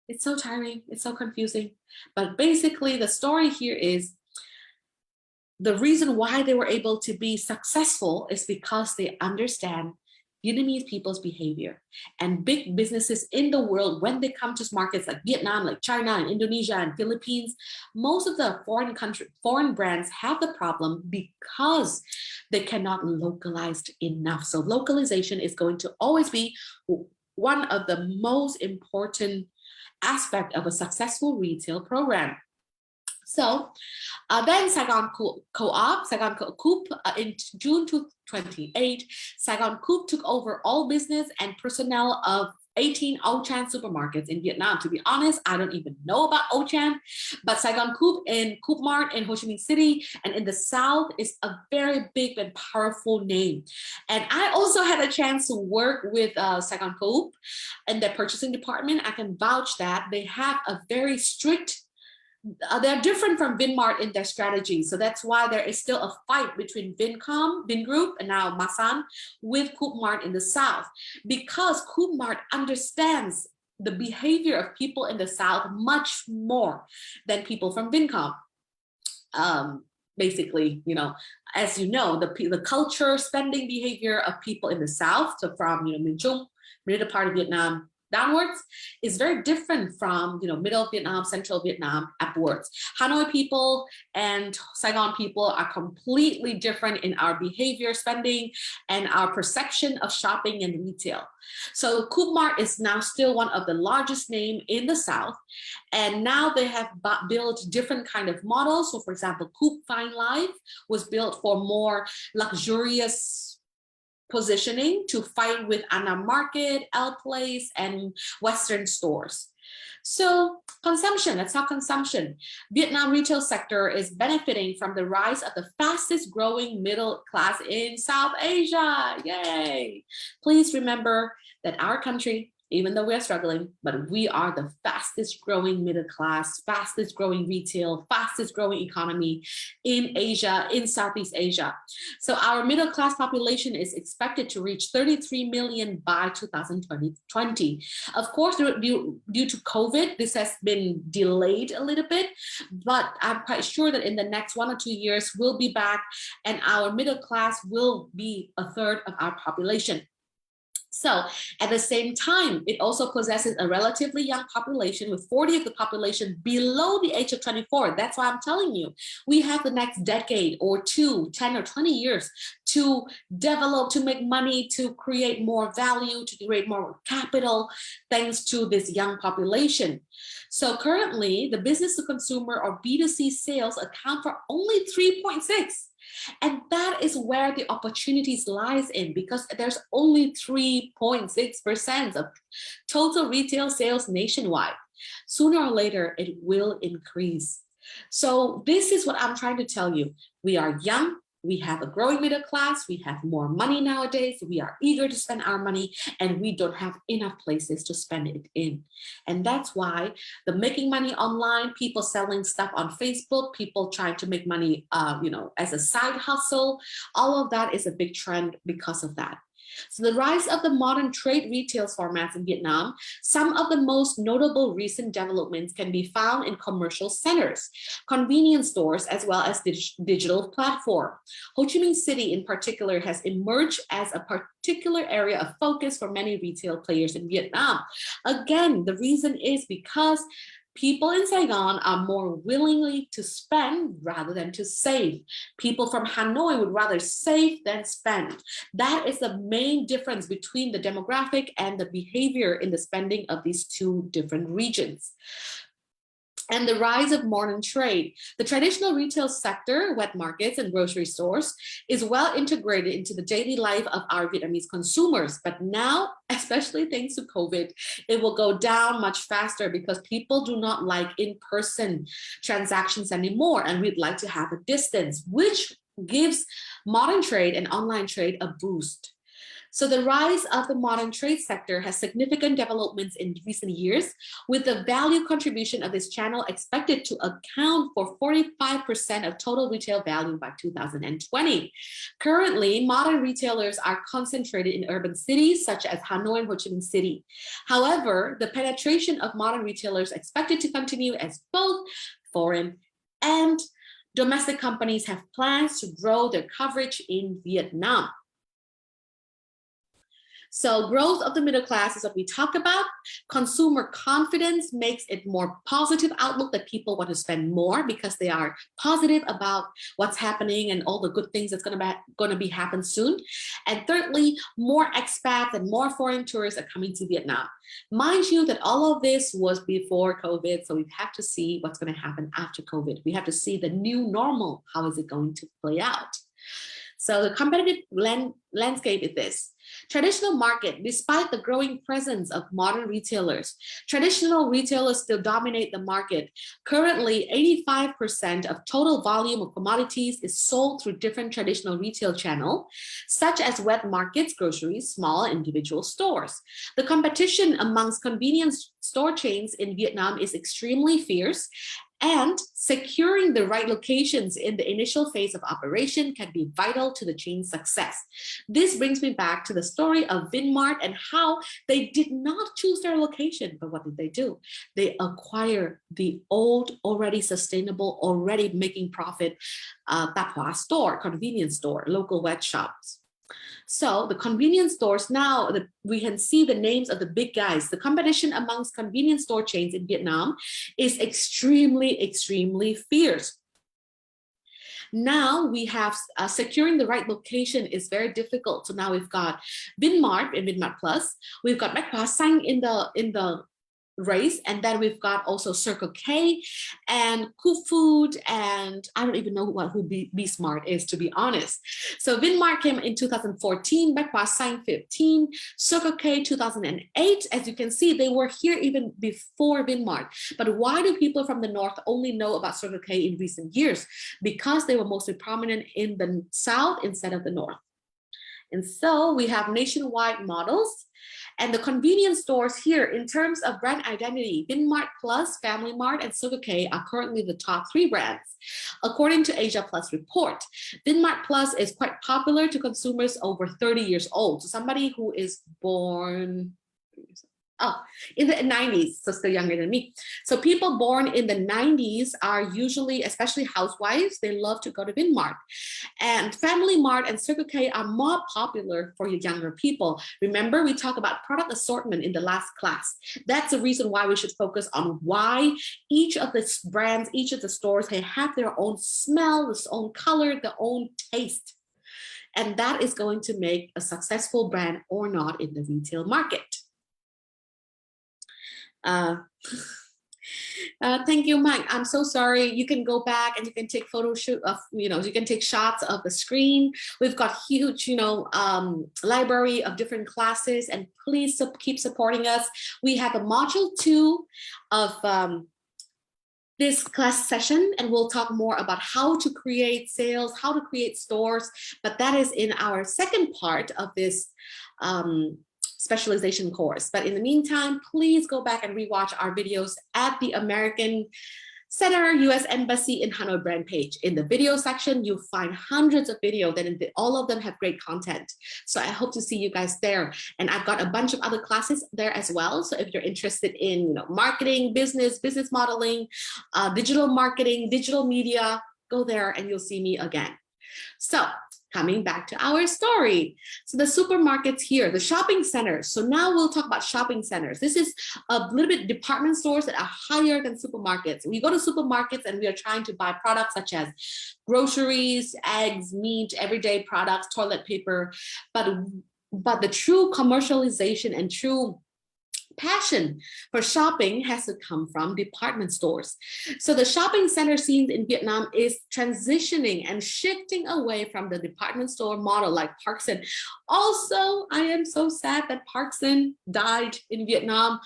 [SPEAKER 1] It's so tiring. It's so confusing. But basically, the story here is the reason why they were able to be successful is because they understand Vietnamese people's behavior. And big businesses in the world, when they come to markets like Vietnam, like China and Indonesia and Philippines, most of the foreign brands have the problem because they cannot localize enough. So localization is going to always be one of the most important aspect of a successful retail program. So then Saigon Co-op, Saigon Coop, in June 2028, Saigon Coop took over all business and personnel of 18 Ochan supermarkets in Vietnam. To be honest, I don't even know about Ochan, but Saigon Coop and Coop Mart in Ho Chi Minh City and in the South is a very big and powerful name. And I also had a chance to work with Saigon Coop in their purchasing department. I can vouch that they have a very strict, they're different from Vinmart in their strategy. So that's why there is still a fight between Vingroup, and now Masan with Coop Mart in the South, because Coop Mart understands the behavior of people in the South much more than people from Vincom. Basically, as you know, the culture, spending behavior of people in the South, so from Miền Trung, middle part of Vietnam, downwards is very different from, middle Vietnam, central Vietnam upwards. Hanoi people and Saigon people are completely different in our behavior, spending, and our perception of shopping and retail. So Coop Mart is now still one of the largest name in the South. And now they have built different kind of models. So for example, Coop Fine Life was built for more luxurious positioning to fight with Anna Market, L Place, and Western stores. So consumption, let's talk consumption. Vietnam retail sector is benefiting from the rise of the fastest growing middle class in South Asia. Yay! Please remember that our country, even though we're struggling, but we are the fastest growing middle class, fastest growing retail, fastest growing economy in Asia, in Southeast Asia. So our middle class population is expected to reach 33 million by 2020. Of course, due to COVID, this has been delayed a little bit, but I'm quite sure that in the next 1 or 2 years, we'll be back and our middle class will be a third of our population. So at the same time, it also possesses a relatively young population with 40% of the population below the age of 24. That's why I'm telling you, we have the next decade or 2, 10 or 20 years to develop, to make money, to create more value, to create more capital, thanks to this young population. So currently, the business to consumer or B2C sales account for only 3.6%. And that is where the opportunities lies in, because there's only 3.6% of total retail sales nationwide. Sooner or later, it will increase. So this is what I'm trying to tell you. We are young. We have a growing middle class. We have more money nowadays. We are eager to spend our money, and we don't have enough places to spend it in. And that's why the making money online, people selling stuff on Facebook, people trying to make money, as a side hustle, all of that is a big trend because of that. So the rise of the modern trade retail formats in Vietnam, some of the most notable recent developments can be found in commercial centers, convenience stores, as well as digital platform. Ho Chi Minh City in particular has emerged as a particular area of focus for many retail players in Vietnam. Again, the reason is because people in Saigon are more willingly to spend rather than to save. People from Hanoi would rather save than spend. That is the main difference between the demographic and the behavior in the spending of these two different regions. And the rise of modern trade. The traditional retail sector, wet markets and grocery stores, is well integrated into the daily life of our Vietnamese consumers. But now, especially thanks to COVID, it will go down much faster because people do not like in-person transactions anymore. And we'd like to have a distance, which gives modern trade and online trade a boost. So the rise of the modern trade sector has significant developments in recent years, with the value contribution of this channel expected to account for 45% of total retail value by 2020. Currently, modern retailers are concentrated in urban cities such as Hanoi and Ho Chi Minh City. However, the penetration of modern retailers expected to continue as both foreign and domestic companies have plans to grow their coverage in Vietnam. So growth of the middle class is what we talk about. Consumer confidence makes it more positive outlook that people want to spend more because they are positive about what's happening and all the good things that's going to be happen soon. And thirdly, more expats and more foreign tourists are coming to Vietnam. Mind you that all of this was before COVID, so we have to see what's going to happen after COVID. We have to see the new normal. How is it going to play out? So the competitive landscape is this. Traditional market, despite the growing presence of modern retailers, traditional retailers still dominate the market. Currently, 85% of total volume of commodities is sold through different traditional retail channels, such as wet markets, groceries, small individual stores. The competition amongst convenience store chains in Vietnam is extremely fierce, and securing the right locations in the initial phase of operation can be vital to the chain's success. This brings me back to the story of Vinmart and how they did not choose their location, but what did they do? They acquire the old, already sustainable, already making profit Tạp hóa store, convenience store, local wet shops. So the convenience stores now, we can see the names of the big guys. The competition amongst convenience store chains in Vietnam is extremely, extremely fierce. Now we have securing the right location is very difficult. So now we've got Vinmart and Vinmart Plus. We've got Bách Hóa Xanh in the race, and then we've got also Circle K and Cool Food, and I don't even know who Be Smart is, to be honest. So Vinmart came in 2014, Bách Hóa Xanh 15, Circle K 2008. As you can see, they were here even before Vinmart. But why do people from the north only know about Circle K in recent years? Because they were mostly prominent in the south instead of the north. And so we have nationwide models. And the convenience stores here, in terms of brand identity, Vinmart Plus, Family Mart, and Circle K are currently the top 3 brands. According to Asia Plus report, Vinmart Plus is quite popular to consumers over 30 years old. So somebody who is born in the 90s, so still younger than me. So people born in the 90s are usually, especially housewives, they love to go to Vinmart. And Family Mart and Circle K are more popular for younger people. Remember, we talked about product assortment in the last class. That's the reason why we should focus on why each of the brands, each of the stores, they have their own smell, their own color, their own taste. And that is going to make a successful brand or not in the retail market. Thank you, Mike. I'm so sorry. You can go back and you can take photo shoot of, you can take shots of the screen. We've got huge, library of different classes, and please keep supporting us. We have a module 2 of this class session, and we'll talk more about how to create sales, how to create stores, but that is in our second part of this specialization course. But in the meantime, please go back and rewatch our videos at the American Center U.S. Embassy in Hanoi brand page. In the video section, you'll find hundreds of videos, and all of them have great content. So I hope to see you guys there. And I've got a bunch of other classes there as well. So if you're interested in marketing, business modeling, digital marketing, digital media, go there and you'll see me again. So coming back to our story. So the supermarkets here, the shopping centers. So now we'll talk about shopping centers. This is a little bit department stores that are higher than supermarkets. We go to supermarkets and we are trying to buy products such as groceries, eggs, meat, everyday products, toilet paper. But the true commercialization and true passion for shopping has to come from department stores. So the shopping center scene in Vietnam is transitioning and shifting away from the department store model like Parkson. Also, I am so sad that Parkson died in Vietnam.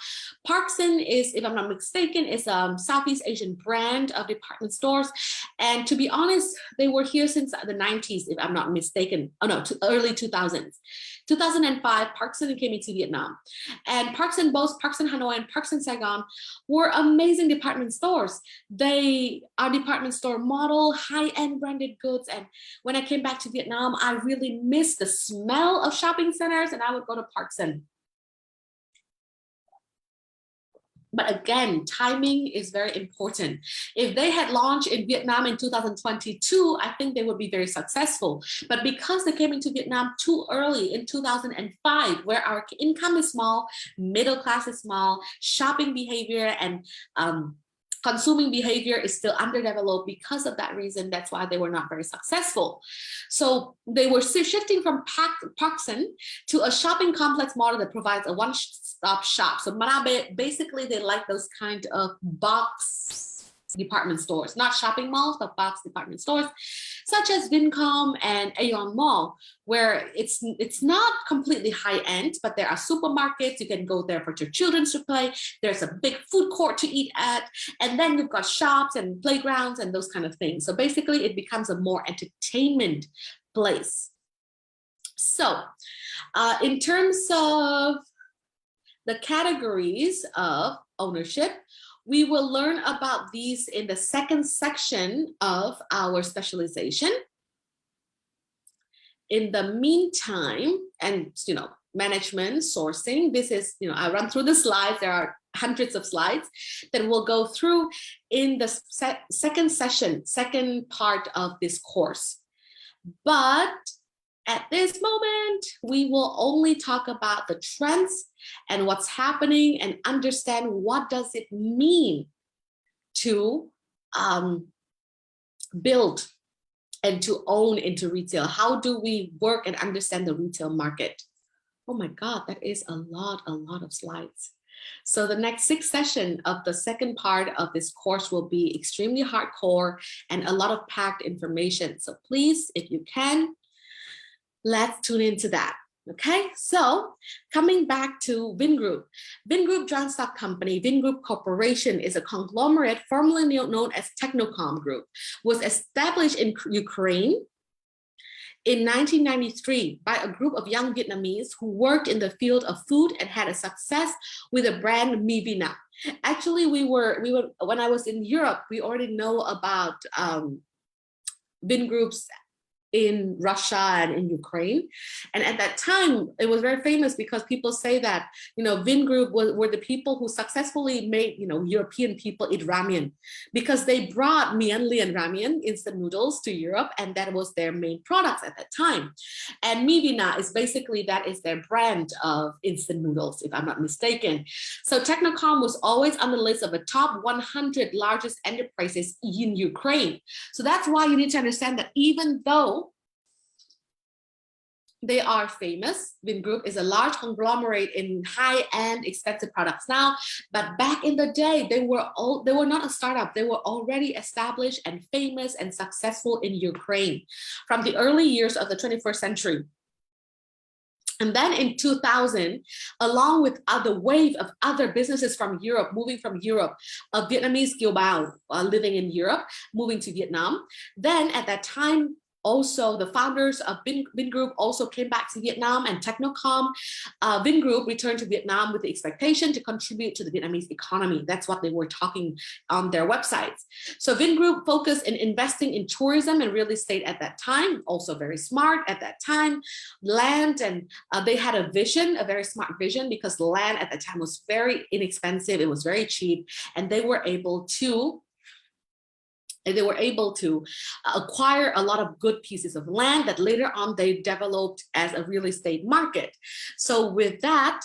[SPEAKER 1] Parkson is, if I'm not mistaken, is a Southeast Asian brand of department stores. And to be honest, they were here since the 90s, if I'm not mistaken. Oh no, early 2000s. 2005, Parkson came into Vietnam. And Parkson, both Parkson Hanoi and Parkson Saigon, were amazing department stores. They are department store model, high-end branded goods. And when I came back to Vietnam, I really missed the smell of shopping centers, and I would go to Parkson. But again, timing is very important. If they had launched in Vietnam in 2022, I think they would be very successful. But because they came into Vietnam too early in 2005, where our income is small, middle class is small, shopping behavior and consuming behavior is still underdeveloped. Because of that reason, that's why they were not very successful. So they were shifting from Parkson to a shopping complex model that provides a one-stop shop. So basically, they like those kind of box department stores, not shopping malls, but box department stores, such as Vincom and Aeon Mall, where it's not completely high-end, but there are supermarkets. You can go there for your children to play. There's a big food court to eat at, and then you've got shops and playgrounds and those kind of things. So basically, it becomes a more entertainment place. So in terms of the categories of ownership, we will learn about these in the second section of our specialization. In the meantime, and management, sourcing, this is, I run through the slides. There are hundreds of slides that we'll go through in the second part of this course. But At this moment, we will only talk about the trends and what's happening and understand what does it mean to build and to own into retail. How do we work and understand the retail market? Oh my God, that is a lot of slides. So the next 6 sessions of the second part of this course will be extremely hardcore and a lot of packed information. So please, if you can, let's tune into that. Okay, so coming back to Vingroup. Vingroup Joint Stock Company, Vingroup Corporation is a conglomerate formerly known as Technocom Group, was established in Ukraine in 1993 by a group of young Vietnamese who worked in the field of food and had a success with the brand Mivina. Actually, we were when I was in Europe, we already know about Vingroup's in Russia and in Ukraine. And at that time, it was very famous because people say that, Vingroup were the people who successfully made, European people eat ramen because they brought Mien Lien ramen, instant noodles, to Europe, and that was their main products at that time. And Mivina is basically, that is their brand of instant noodles, if I'm not mistaken. So Technocom was always on the list of the top 100 largest enterprises in Ukraine. So that's why you need to understand that even though they are famous, Vingroup is a large conglomerate in high-end expensive products now, but back in the day, they were not a startup. They were already established and famous and successful in Ukraine from the early years of the 21st century. And then in 2000, along with the wave of other businesses from Europe, moving from Europe, of Vietnamese kiều bào living in Europe, moving to Vietnam, then at that time, also, the founders of Vingroup also came back to Vietnam, and Technocom. Vingroup returned to Vietnam with the expectation to contribute to the Vietnamese economy. That's what they were talking on their websites. So Vingroup focused in investing in tourism and real estate at that time, also very smart at that time. Land, and they had a vision, a very smart vision, because land at that time was very inexpensive. It was very cheap, and they were able to acquire a lot of good pieces of land that later on they developed as a real estate market. So with that,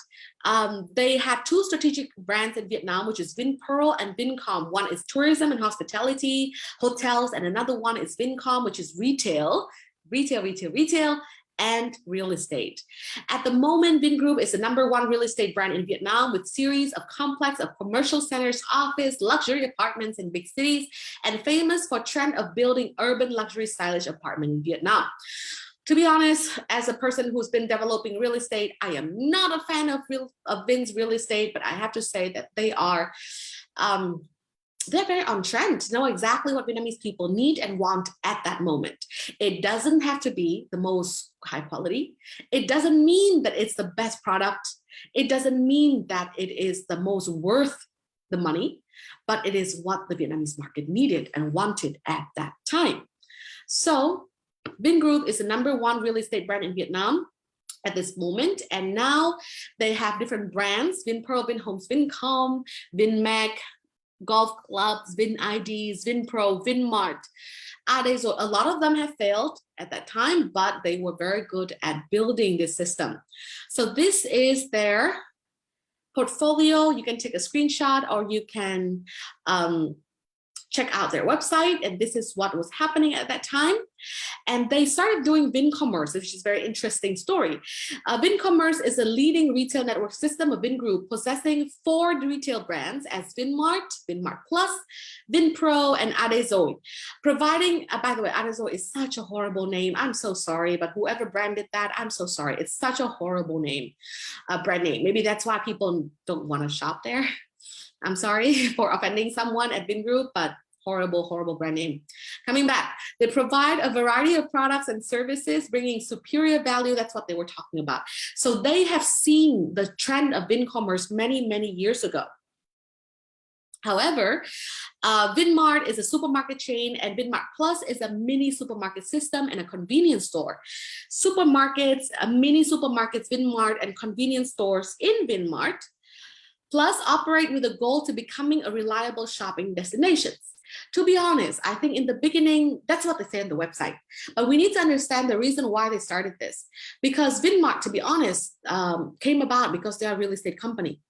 [SPEAKER 1] they had 2 strategic brands in Vietnam, which is Vinpearl and Vincom. One is tourism and hospitality, hotels, and another one is Vincom, which is retail, and real estate. At the moment, Vingroup is the #1 real estate brand in Vietnam, with series of complex of commercial centers, office, luxury apartments in big cities, and famous for trend of building urban luxury stylish apartment in Vietnam. To be honest, as a person who's been developing real estate, I am not a fan of Vin's real estate, but I have to say that they are they're very on trend to know exactly what Vietnamese people need and want at that moment. It doesn't have to be the most high quality. It doesn't mean that it's the best product. It doesn't mean that it is the most worth the money, but it is what the Vietnamese market needed and wanted at that time. So Vingroup is the #1 real estate brand in Vietnam at this moment, and now they have different brands: Vinpearl, Vinhomes, Vincom, Vinmag, golf clubs, VinIDs, Vinpro, Vinmart, adzoi. A lot of them have failed at that time, but they were very good at building this system. So this is their portfolio. You can take a screenshot, or you can check out their website, and this is what was happening at that time. And they started doing VinCommerce, which is a very interesting story. VinCommerce is a leading retail network system of Vingroup, possessing 4 retail brands as Vinmart, Vinmart Plus, Vinpro, and adzoi. Providing, by the way, adzoi is such a horrible name. I'm so sorry, but whoever branded that, I'm so sorry. It's such a horrible name, brand name. Maybe that's why people don't want to shop there. I'm sorry for offending someone at Vingroup, but horrible brand name. Coming back, they provide a variety of products and services, bringing superior value. That's what they were talking about. So they have seen the trend of VinCommerce many years ago. However, Vinmart is a supermarket chain, and Vinmart Plus is a mini supermarket system and a convenience store. Supermarkets, mini supermarkets, Vinmart, and convenience stores in Vinmart plus operate with a goal to becoming a reliable shopping destination. To be honest, I think in the beginning, that's what they say on the website. But we need to understand the reason why they started this. Because Vinmart, to be honest, came about because they're a real estate company.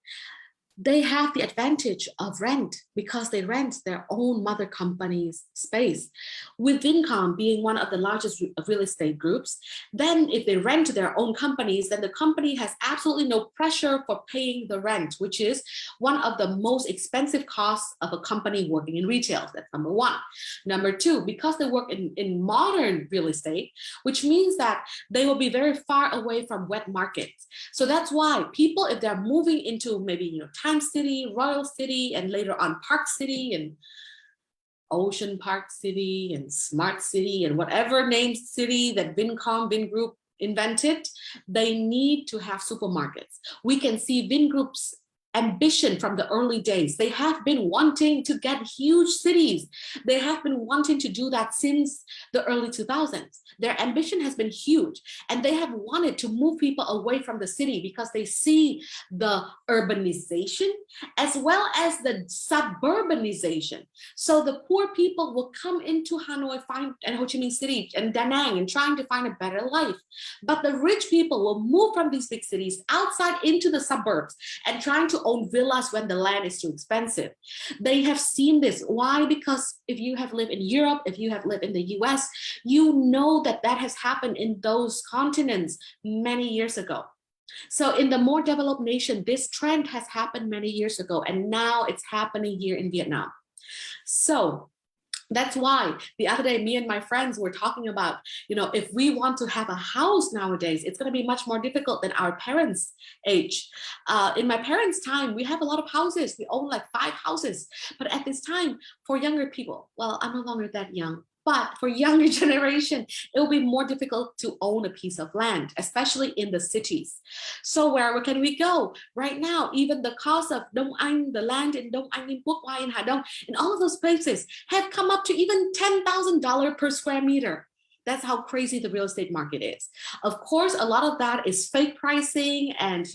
[SPEAKER 1] They have the advantage of rent because they rent their own mother company's space. With Vincom being one of the largest real estate groups, then if they rent to their own companies, then the company has absolutely no pressure for paying the rent, which is one of the most expensive costs of a company working in retail. That's number one. Number two, because they work in modern real estate, which means that they will be very far away from wet markets. So that's why people, if they're moving into maybe, Times City, Royal City, and later on Park City and Ocean Park City and Smart City and whatever named city that Vingroup invented, they need to have supermarkets. We can see Vingroup's ambition from the early days. They have been wanting to get huge cities. They have been wanting to do that since the early 2000s. Their ambition has been huge, and they have wanted to move people away from the city because they see the urbanization as well as the suburbanization. So the poor people will come into Hanoi and Ho Chi Minh City and Da Nang and trying to find a better life. But the rich people will move from these big cities outside into the suburbs and trying to own villas when the land is too expensive. They have seen this. Why? Because if you have lived in Europe, if you have lived in the US, you know that that has happened in those continents many years ago. So in the more developed nation, this trend has happened many years ago, and now it's happening here in Vietnam. So that's why the other day, me and my friends were talking about, if we want to have a house nowadays, it's going to be much more difficult than our parents' age. In my parents' time, we have a lot of houses. We own like 5 houses. But at this time, for younger people, well, I'm no longer that young. But for younger generation, it will be more difficult to own a piece of land, especially in the cities. So where can we go? Right now, even the cost of Dong Anh, the land in Dong Anh, in Quốc Oai, in Hà Đông, in all of those places have come up to even $10,000 per square meter. That's how crazy the real estate market is. Of course, a lot of that is fake pricing and,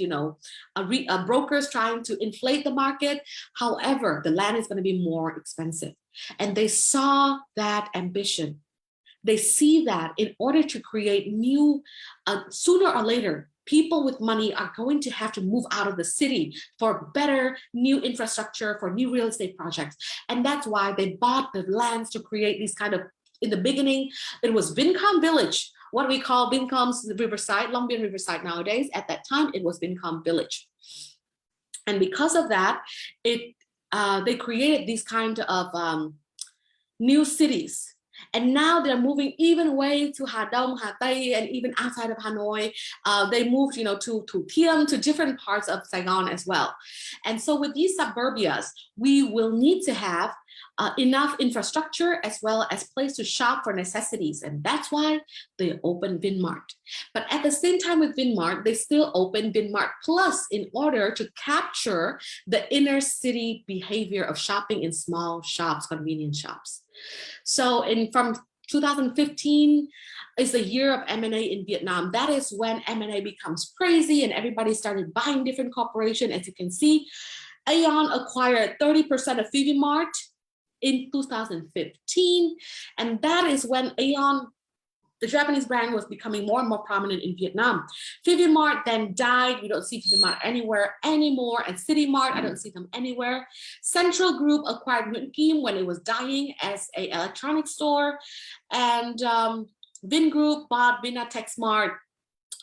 [SPEAKER 1] brokers trying to inflate the market. However, the land is going to be more expensive. And they saw that ambition. They see that in order to create new, sooner or later, people with money are going to have to move out of the city for better new infrastructure, for new real estate projects. And that's why they bought the lands to create these kind of, in the beginning, it was Vincom Village, what we call Vincom's Riverside, Long Bien Riverside nowadays. At that time, it was Vincom Village. And because of that, they created these kind of new cities. And now they're moving even way to Hà Đông, Hà Tây, and even outside of Hanoi. They moved, to Thiem, to different parts of Saigon as well. And so with these suburbias, we will need to have enough infrastructure as well as place to shop for necessities. And that's why they opened Vinmart. But at the same time with Vinmart, they still open Vinmart Plus in order to capture the inner city behavior of shopping in small shops, convenience shops. So from 2015 is the year of M&A in Vietnam. That is when M&A becomes crazy and everybody started buying different corporations. As you can see, Aeon acquired 30% of Phoebe Mart in 2015. And that is when Aeon, the Japanese brand, was becoming more and more prominent in Vietnam. Phoebe Mart then died. We don't see Phoebe Mart anywhere anymore. And City Mart, I don't see them anywhere. Central Group acquired Nguyễn Kim when it was dying as an electronics store. And Vingroup bought Vinatex Mart.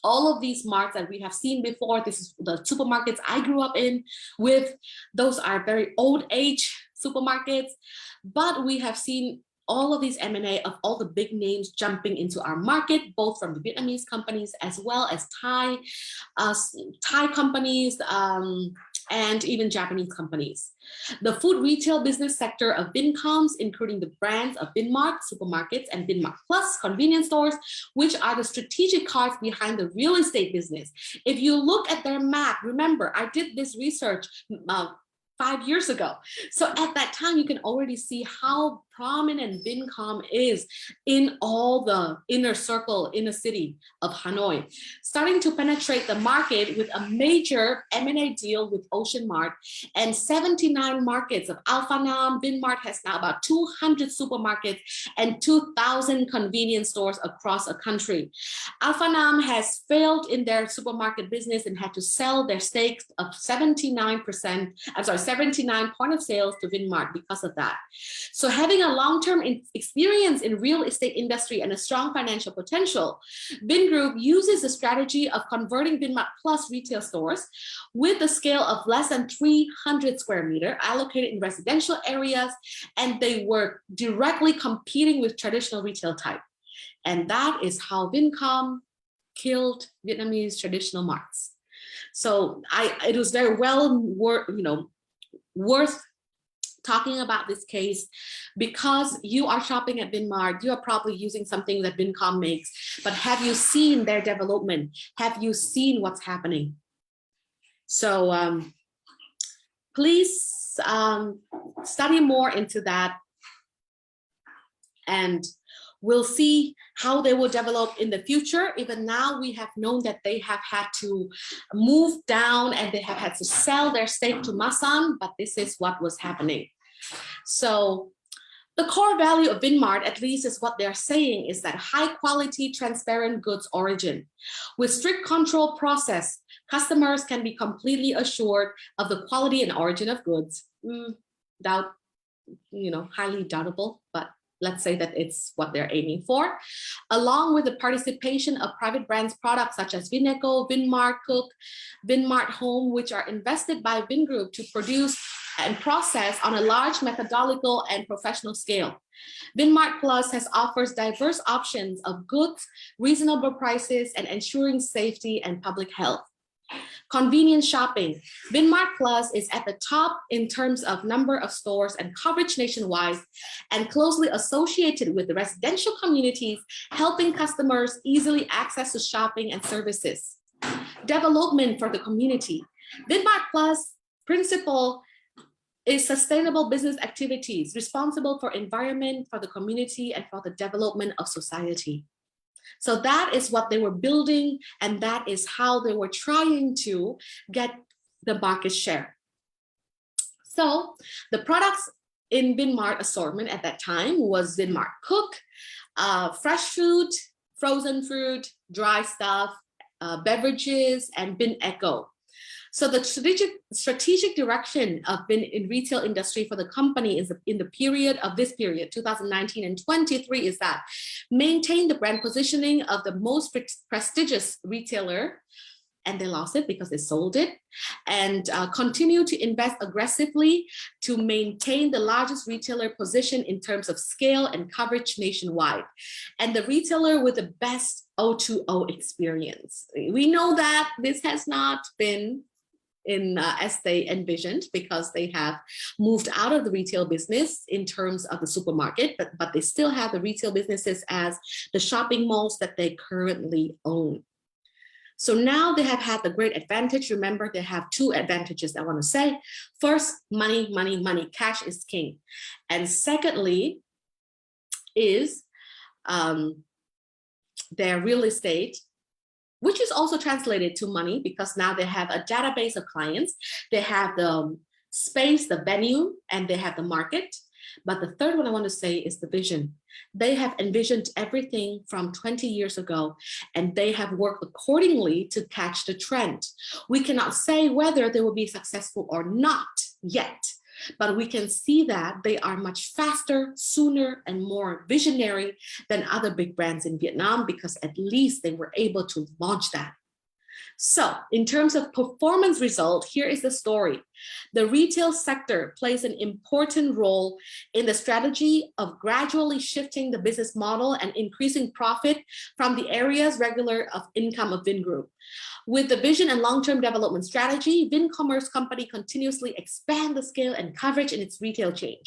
[SPEAKER 1] All of these marts that we have seen before, this is the supermarkets I grew up in with. Those are very old age supermarkets. But we have seen all of these M&A of all the big names jumping into our market, both from the Vietnamese companies as well as Thai companies and even Japanese companies. The food retail business sector of Vincoms, including the brands of Vinmart supermarkets and Vinmart Plus convenience stores, which are the strategic cards behind the real estate business. If you look at their map, remember, I did this research 5 years ago. So at that time, you can already see how prominent Vincom is in all the inner circle, inner city of Hanoi, starting to penetrate the market with a major M&A deal with Ocean Mart and 79 markets of Alphanam. Vinmart has now about 200 supermarkets and 2,000 convenience stores across a country. Alphanam has failed in their supermarket business and had to sell their stakes of 79 point of sales to Vinmart because of that. So having a long-term experience in real estate industry and a strong financial potential, Vingroup uses the strategy of converting Vinmart Plus retail stores with a scale of less than 300 square meter allocated in residential areas, and they were directly competing with traditional retail type. And that is how Vincom killed Vietnamese traditional marts. So it was very well worth talking about this case, because you are shopping at Vinmart, you are probably using something that Vincom makes, but have you seen their development? Have you seen what's happening? So please study more into that, and we'll see how they will develop in the future. Even now, we have known that they have had to move down and they have had to sell their stake to Masan, but this is what was happening. So the core value of Vinmart, at least is what they're saying, is that high quality, transparent goods origin. With strict control process, customers can be completely assured of the quality and origin of goods. Highly doubtable, but let's say that it's what they're aiming for, along with the participation of private brands products such as Vineco, Vinmart Cook, Vinmart Home, which are invested by Vingroup to produce and process on a large methodological and professional scale. Vinmart Plus offers diverse options of goods, reasonable prices, and ensuring safety and public health. Convenience shopping. Vinmart Plus is at the top in terms of number of stores and coverage nationwide, and closely associated with the residential communities, helping customers easily access to shopping and services. Development for the community. Vinmart Plus principle is sustainable business activities responsible for environment, for the community, and for the development of society. So that is what they were building, and that is how they were trying to get the market share. So the products in Vinmart assortment at that time was Vinmart Cook, fresh food, frozen fruit, dry stuff, beverages, and Vineco. So the strategic direction of in retail industry for the company is in the period, 2019 and 23, is that maintain the brand positioning of the most prestigious retailer, and they lost it because they sold it, and continue to invest aggressively to maintain the largest retailer position in terms of scale and coverage nationwide, and the retailer with the best O2O experience. We know that this has not been as they envisioned, because they have moved out of the retail business in terms of the supermarket, but they still have the retail businesses as the shopping malls that they currently own. So now they have had the great advantage. Remember, they have two advantages I want to say. First, money, money, money. Cash is king. And secondly is their real estate, which is also translated to money, because now they have a database of clients. They have the space, the venue, and they have the market. But the third one I want to say is the vision. They have envisioned everything from 20 years ago, and they have worked accordingly to catch the trend. We cannot say whether they will be successful or not yet, but we can see that they are much faster, sooner, and more visionary than other big brands in Vietnam, because at least they were able to launch that. So in terms of performance result, here is the story. The retail sector plays an important role in the strategy of gradually shifting the business model and increasing profit from the areas regular of income of Vingroup. With the vision and long-term development strategy, VinCommerce company continuously expand the scale and coverage in its retail chain.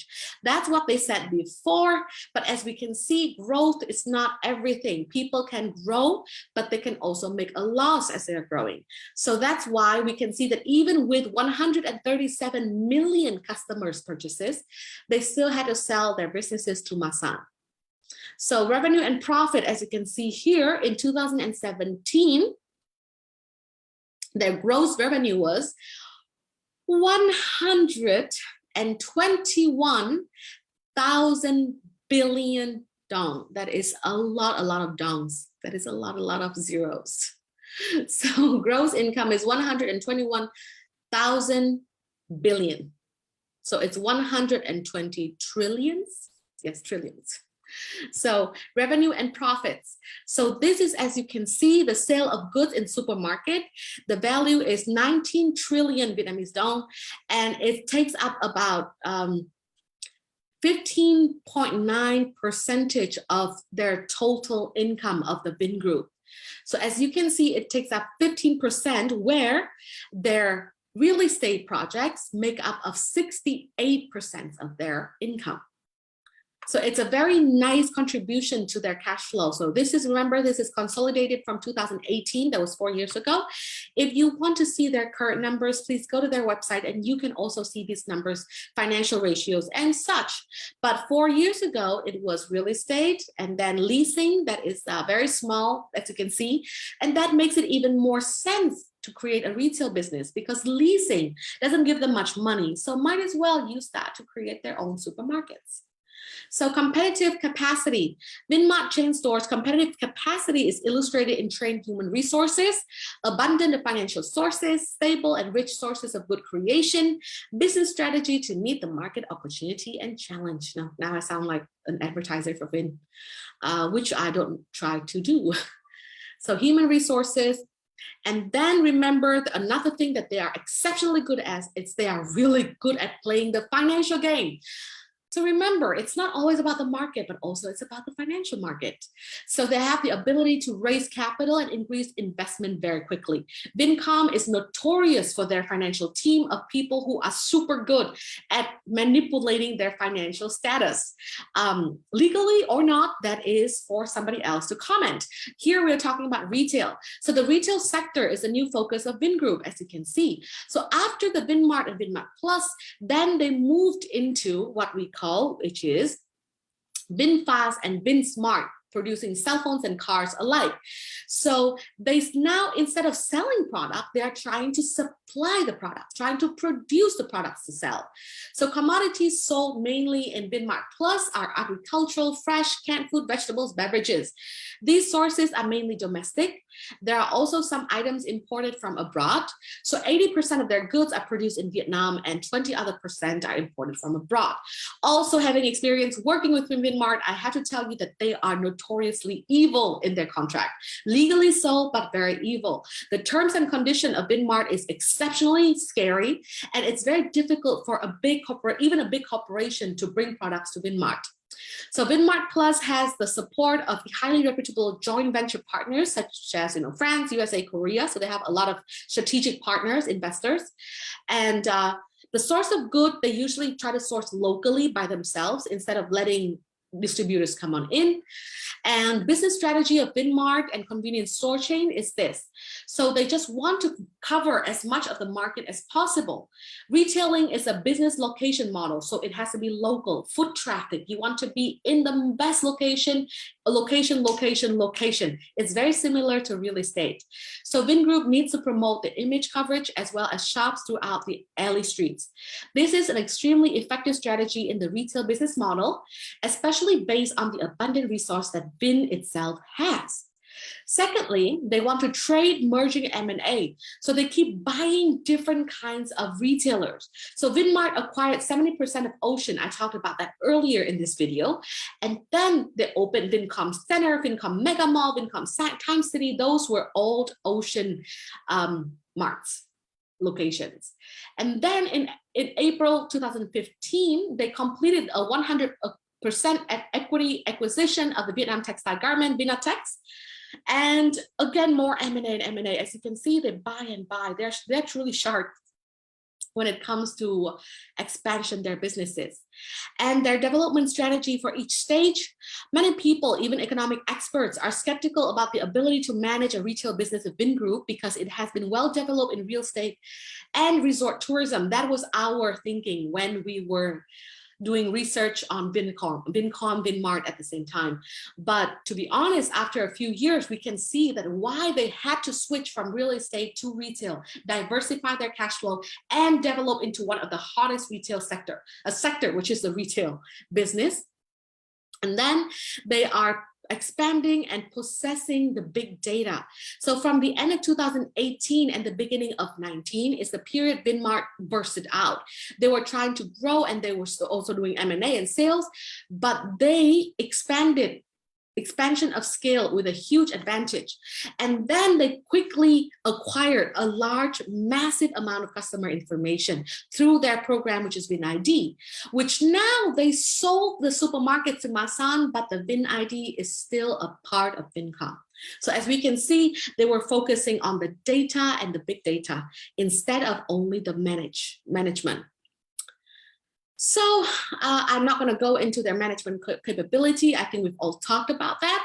[SPEAKER 1] That's what they said before, but as we can see, growth is not everything. People can grow, but they can also make a loss as they're growing. So that's why we can see that even with 150 37 million customers purchases, they still had to sell their businesses to Masan. So revenue and profit, as you can see here, in 2017, their gross revenue was 121,000 billion dong. That is a lot of dongs. That is a lot of zeros. So gross income is 121,000 billion. So it's 120 trillions. Yes, trillions. So revenue and profits. So this is, as you can see, the sale of goods in supermarket. The value is 19 trillion Vietnamese dong, and it takes up about 15.9% of their total income of the Vin Group. So as you can see, it takes up 15%, where their real estate projects make up of 68% of their income. So it's a very nice contribution to their cash flow. So this is, remember, this is consolidated from 2018. That was 4 years ago. If you want to see their current numbers, please go to their website and you can also see these numbers, financial ratios and such. But 4 years ago, it was real estate and then leasing. That is very small, as you can see. And that makes it even more sense to create a retail business, because leasing doesn't give them much money. So might as well use that to create their own supermarkets. So competitive capacity. Vinmart chain stores' competitive capacity is illustrated in trained human resources, abundant financial sources, stable and rich sources of good creation, business strategy to meet the market opportunity and challenge. Now I sound like an advertiser for Vin, which I don't try to do. So human resources. And then remember, another thing that they are exceptionally good at is they are really good at playing the financial game. So remember, it's not always about the market, but also it's about the financial market. So they have the ability to raise capital and increase investment very quickly. Vincom is notorious for their financial team of people who are super good at manipulating their financial status. Legally or not, that is for somebody else to comment. Here we're talking about retail. So the retail sector is a new focus of Vin Group, as you can see. So after the Vinmart and Vinmart Plus, then they moved into what we call, which is VinFast and VinSmart, producing cell phones and cars alike. So they now, instead of selling product, they are trying to supply the product, trying to produce the products to sell. So commodities sold mainly in Vinmart Plus are agricultural, fresh, canned food, vegetables, beverages. These sources are mainly domestic. There are also some items imported from abroad. So 80% of their goods are produced in Vietnam and 20% are imported from abroad. Also, having experience working with Vinmart, I have to tell you that they are notoriously evil in their contract. Legally so, but very evil. The terms and condition of Vinmart is exceptionally scary, and it's very difficult for a big corporate, even a big corporation, to bring products to Vinmart. So Vinmart Plus has the support of highly reputable joint venture partners such as France, USA, Korea. So they have a lot of strategic partners, investors. And the source of good, they usually try to source locally by themselves instead of letting distributors come on in. And business strategy of Vinmart and convenience store chain is this. So they just want to cover as much of the market as possible. Retailing is a business location model, so it has to be local. Foot traffic, you want to be in the best location, location. It's very similar to real estate. So Vin Group needs to promote the image coverage as well as shops throughout the alley streets. This is an extremely effective strategy in the retail business model, especially based on the abundant resource that Vin itself has. Secondly, they want to trade merging M&A. So they keep buying different kinds of retailers. So Vinmart acquired 70% of Ocean. I talked about that earlier in this video. And then they opened Vincom Center, Vincom Mega Mall, Vincom Time City. Those were old Ocean marts, locations. And then in April 2015, they completed a 100% equity acquisition of the Vietnam textile garment, Vinatex. And again, more M&A and M&A. As you can see, they buy and buy. They're truly sharp when it comes to expansion their businesses. And their development strategy for each stage, Many people, even economic experts, are skeptical about the ability to manage a retail business of Vingroup because it has been well developed in real estate and resort tourism. That was our thinking when we were doing research on Vincom, Vinmart at the same time. But to be honest, after a few years, we can see that why they had to switch from real estate to retail, diversify their cash flow, and develop into one of the hottest retail sector, a sector which is the retail business. And then they are expanding and possessing the big data. So from the end of 2018 and the beginning of 19 is the period Vinmart bursted out. They were trying to grow and they were also doing M&A and sales, but they expansion of scale with a huge advantage. And then they quickly acquired a large, massive amount of customer information through their program, which is VinID, which now they sold the supermarket to Masan, but the VinID is still a part of Vincom. So as we can see, they were focusing on the data and the big data instead of only the management. So I'm not going to go into their management capability. I think we've all talked about that.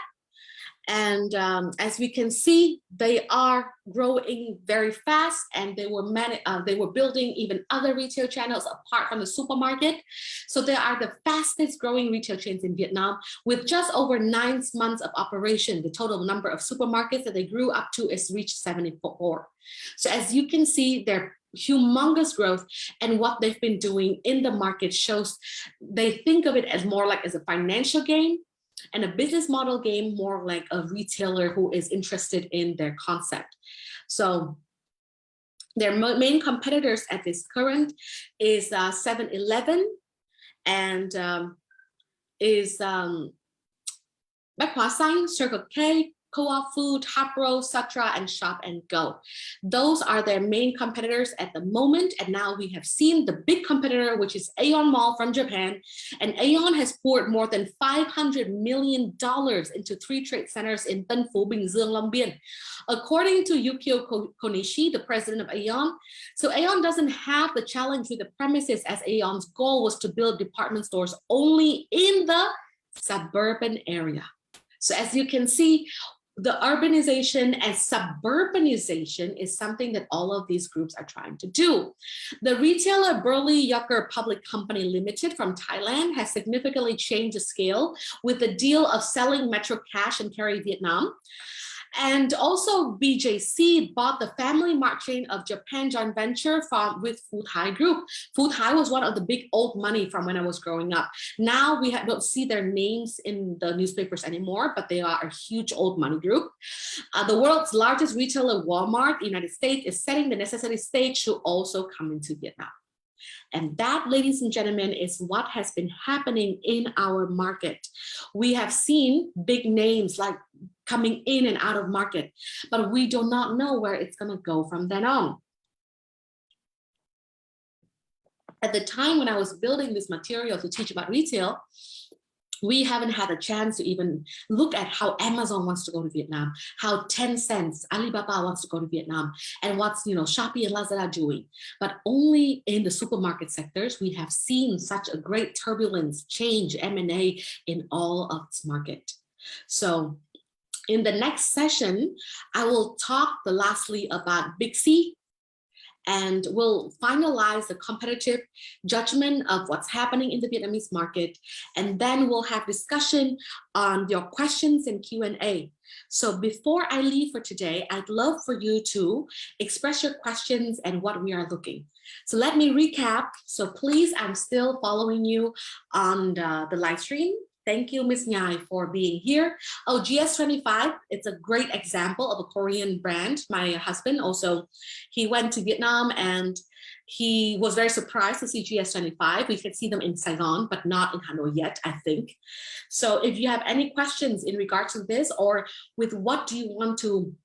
[SPEAKER 1] And as we can see, they are growing very fast, and they were building even other retail channels apart from the supermarket. So they are the fastest growing retail chains in Vietnam, with just over 9 months of operation. The total number of supermarkets that they grew up to is reached 74. So as you can see, their humongous growth and what they've been doing in the market shows they think of it as more like as a financial game and a business model game, more like a retailer who is interested in their concept. So their main competitors at this current is 7-Eleven and is Bách Hóa Xanh, Circle K, Co-op Food, Hapro, Satra, and Shop and Go. Those are their main competitors at the moment. And now we have seen the big competitor, which is Aeon Mall from Japan. And Aeon has poured more than $500 million into 3 trade centers in Tân Phú, Bình Dương, Long Biên. According to Yukio Konishi, the president of Aeon, so Aeon doesn't have the challenge with the premises, as Aeon's goal was to build department stores only in the suburban area. So as you can see, the urbanization and suburbanization is something that all of these groups are trying to do. The retailer Burley Yucker Public Company Limited from Thailand has significantly changed the scale with the deal of selling Metro Cash and Carry Vietnam. And also BJC bought the Family Mart chain of Japan joint venture with Phu Thai Group. Phu Thai was one of the big old money from when I was growing up. Now we don't see their names in the newspapers anymore, but they are a huge old money group. The world's largest retailer, Walmart, United States, is setting the necessary stage to also come into Vietnam. And that, ladies and gentlemen, is what has been happening in our market. We have seen big names like coming in and out of market, but we do not know where it's going to go from then on. At the time when I was building this material to teach about retail, we haven't had a chance to even look at how Amazon wants to go to Vietnam, how Tencent, Alibaba wants to go to Vietnam, and what's Shopee and Lazada doing. But only in the supermarket sectors, we have seen such a great turbulence, change, M&A in all of this market. So in the next session, I will talk lastly about Big C, and we'll finalize the competitive judgment of what's happening in the Vietnamese market. And then we'll have discussion on your questions and Q&A. So before I leave for today, I'd love for you to express your questions and what we are looking. So let me recap. So please, I'm still following you on the live stream. Thank you, Ms. Nhai, for being here. Oh, GS25, it's a great example of a Korean brand. My husband also, he went to Vietnam and he was very surprised to see GS25. We could see them in Saigon, but not in Hanoi yet, I think. So if you have any questions in regards to this, or with what do you want to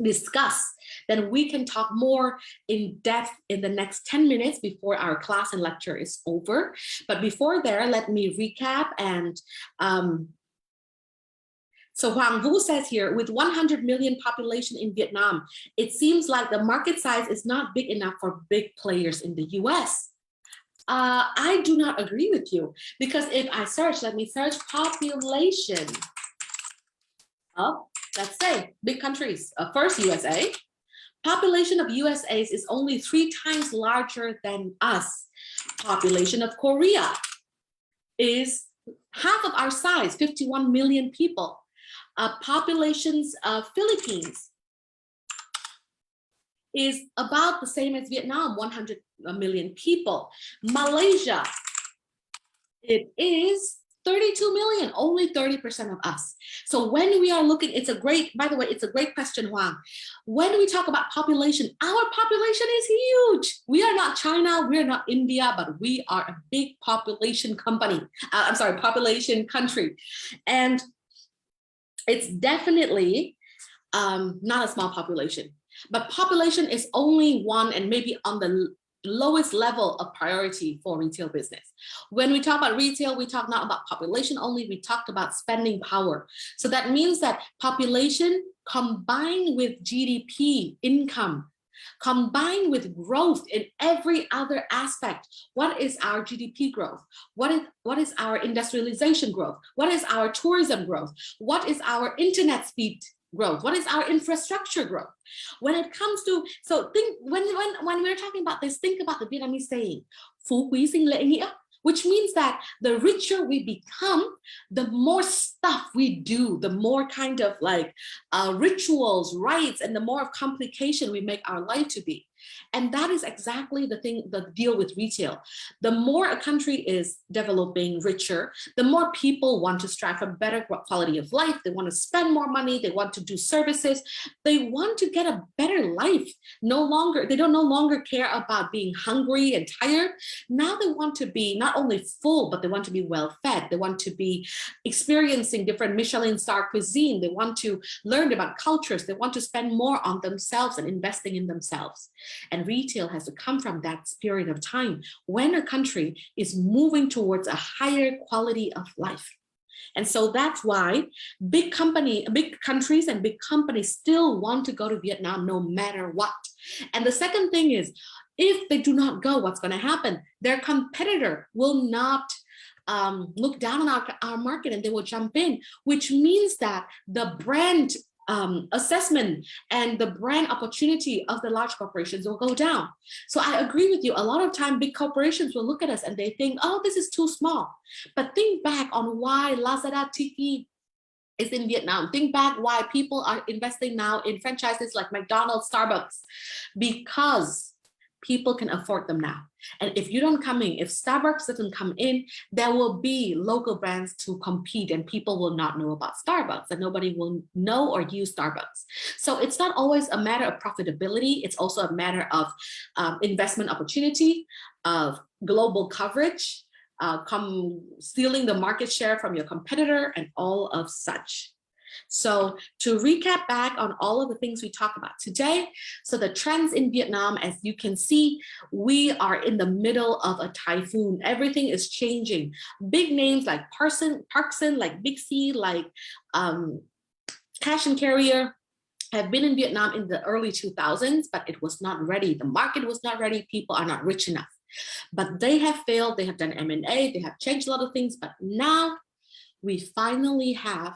[SPEAKER 1] discuss, then we can talk more in depth in the next 10 minutes before our class and lecture is over. But before there, let me recap. And so Hoàng Vũ says here, with 100 million population in Vietnam, it seems like the market size is not big enough for big players in the US. I do not agree with you, because if I search, let me search population of, let's say, big countries. First, USA. Population of USA is only 3 times larger than us. Population of Korea is half of our size, 51 million people. Populations of Philippines is about the same as Vietnam, 100 million people. Malaysia, it is 32 million, only 30% of us. So when we are looking, it's a great, by the way, it's a great question, Huang. When we talk about population, our population is huge. We are not China, we're not India, but we are a big population company. Population country. And it's definitely not a small population, but population is only one and maybe on the lowest level of priority for retail business. When we talk about retail, we talk not about population only, we talked about spending power. So that means that population combined with GDP income, combined with growth in every other aspect. What is our GDP growth? What is our industrialization growth? What is our tourism growth? What is our internet speed growth? What is our infrastructure growth? When it comes to, so think, when we're talking about this, think about the Vietnamese saying, Phú quý sinh lễ nghĩa, which means that the richer we become, the more stuff we do, the more kind of like rituals, rites, and the more of complication we make our life to be. And that is exactly the deal with retail. The more a country is developing richer, the more people want to strive for better quality of life. They want to spend more money. They want to do services. They want to get a better life. They don't no longer care about being hungry and tired. Now they want to be not only full, but they want to be well fed. They want to be experiencing different Michelin star cuisine. They want to learn about cultures. They want to spend more on themselves and investing in themselves. And retail has to come from that period of time when a country is moving towards a higher quality of life. And so that's why big countries and big companies still want to go to Vietnam no matter what. And the second thing is, if they do not go, what's going to happen? Their competitor will not look down on our market and they will jump in, which means that the brand assessment and the brand opportunity of the large corporations will go down. So I agree with you. A lot of time, big corporations will look at us and they think, oh, this is too small. But think back on why Lazada, Tiki is in Vietnam. Think back why people are investing now in franchises like McDonald's, Starbucks, because people can afford them now. And if you don't come in, if Starbucks doesn't come in, there will be local brands to compete and people will not know about Starbucks and nobody will know or use Starbucks. So it's not always a matter of profitability. It's also a matter of investment opportunity, of global coverage, stealing the market share from your competitor and all of such. So to recap back on all of the things we talked about today, so the trends in Vietnam, as you can see, we are in the middle of a typhoon. Everything is changing. Big names like Parkson, like Big C, like Cash and Carrier have been in Vietnam in the early 2000s, but it was not ready. The market was not ready. People are not rich enough. But they have failed. They have done M&A. They have changed a lot of things. But now we finally have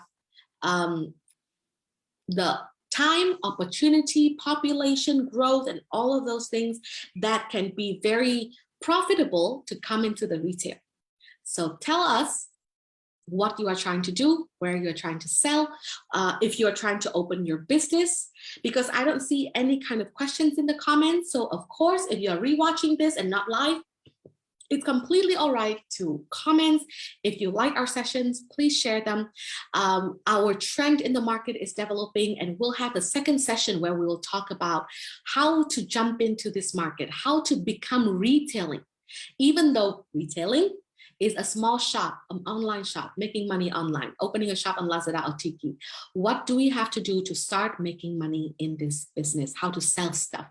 [SPEAKER 1] the time, opportunity, population growth, and all of those things that can be very profitable to come into the retail. So tell us what you are trying to do, where you're trying to sell, if you're trying to open your business, because I don't see any kind of questions in the comments. So of course, if you're rewatching this and not live, it's completely all right to comment. If you like our sessions, please share them. Our trend in the market is developing, and we'll have a second session where we will talk about how to jump into this market, how to become retailing. Even though retailing is a small shop, an online shop, making money online, opening a shop on Lazada or Tiki. What do we have to do to start making money in this business? How to sell stuff?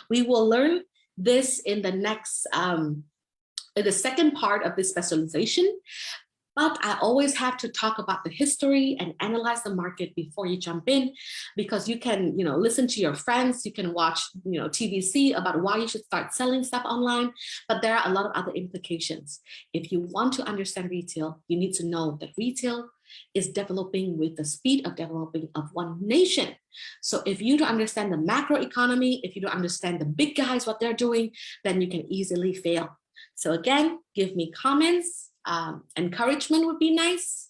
[SPEAKER 1] We will learn this in the next the second part of this specialization. But I always have to talk about the history and analyze the market before you jump in, because you can, listen to your friends, you can watch, TVC about why you should start selling stuff online, but there are a lot of other implications. If you want to understand retail, you need to know that retail is developing with the speed of developing of one nation. So if you don't understand the macro economy, if you don't understand the big guys, what they're doing, then you can easily fail. So again, give me comments. Encouragement would be nice.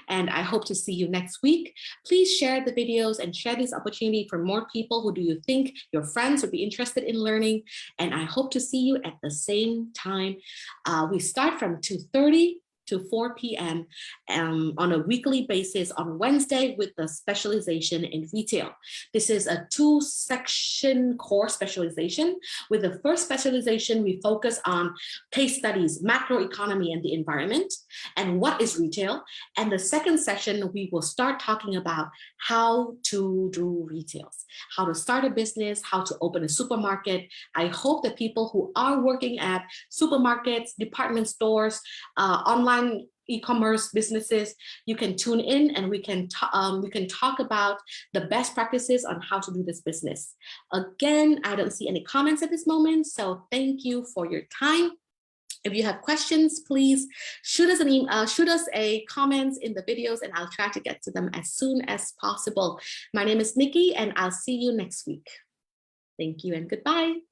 [SPEAKER 1] And I hope to see you next week. Please share the videos and share this opportunity for more people. Who do you think your friends would be interested in learning? And I hope to see you at the same time. We start from 2:30 to 4 p.m. On a weekly basis on Wednesday with the specialization in retail. This is a 2-section core specialization. With the first specialization, we focus on case studies, macroeconomy and the environment, and what is retail. And the second section, we will start talking about how to do retails, how to start a business, how to open a supermarket. I hope that people who are working at supermarkets, department stores, online e-commerce businesses, you can tune in and we can talk about the best practices on how to do this business. Again, I don't see any comments at this moment, so thank you for your time. If you have questions, please shoot us an email, shoot us a comments in the videos, and I'll try to get to them as soon as possible. My name is Nikki, and I'll see you next week. Thank you and goodbye.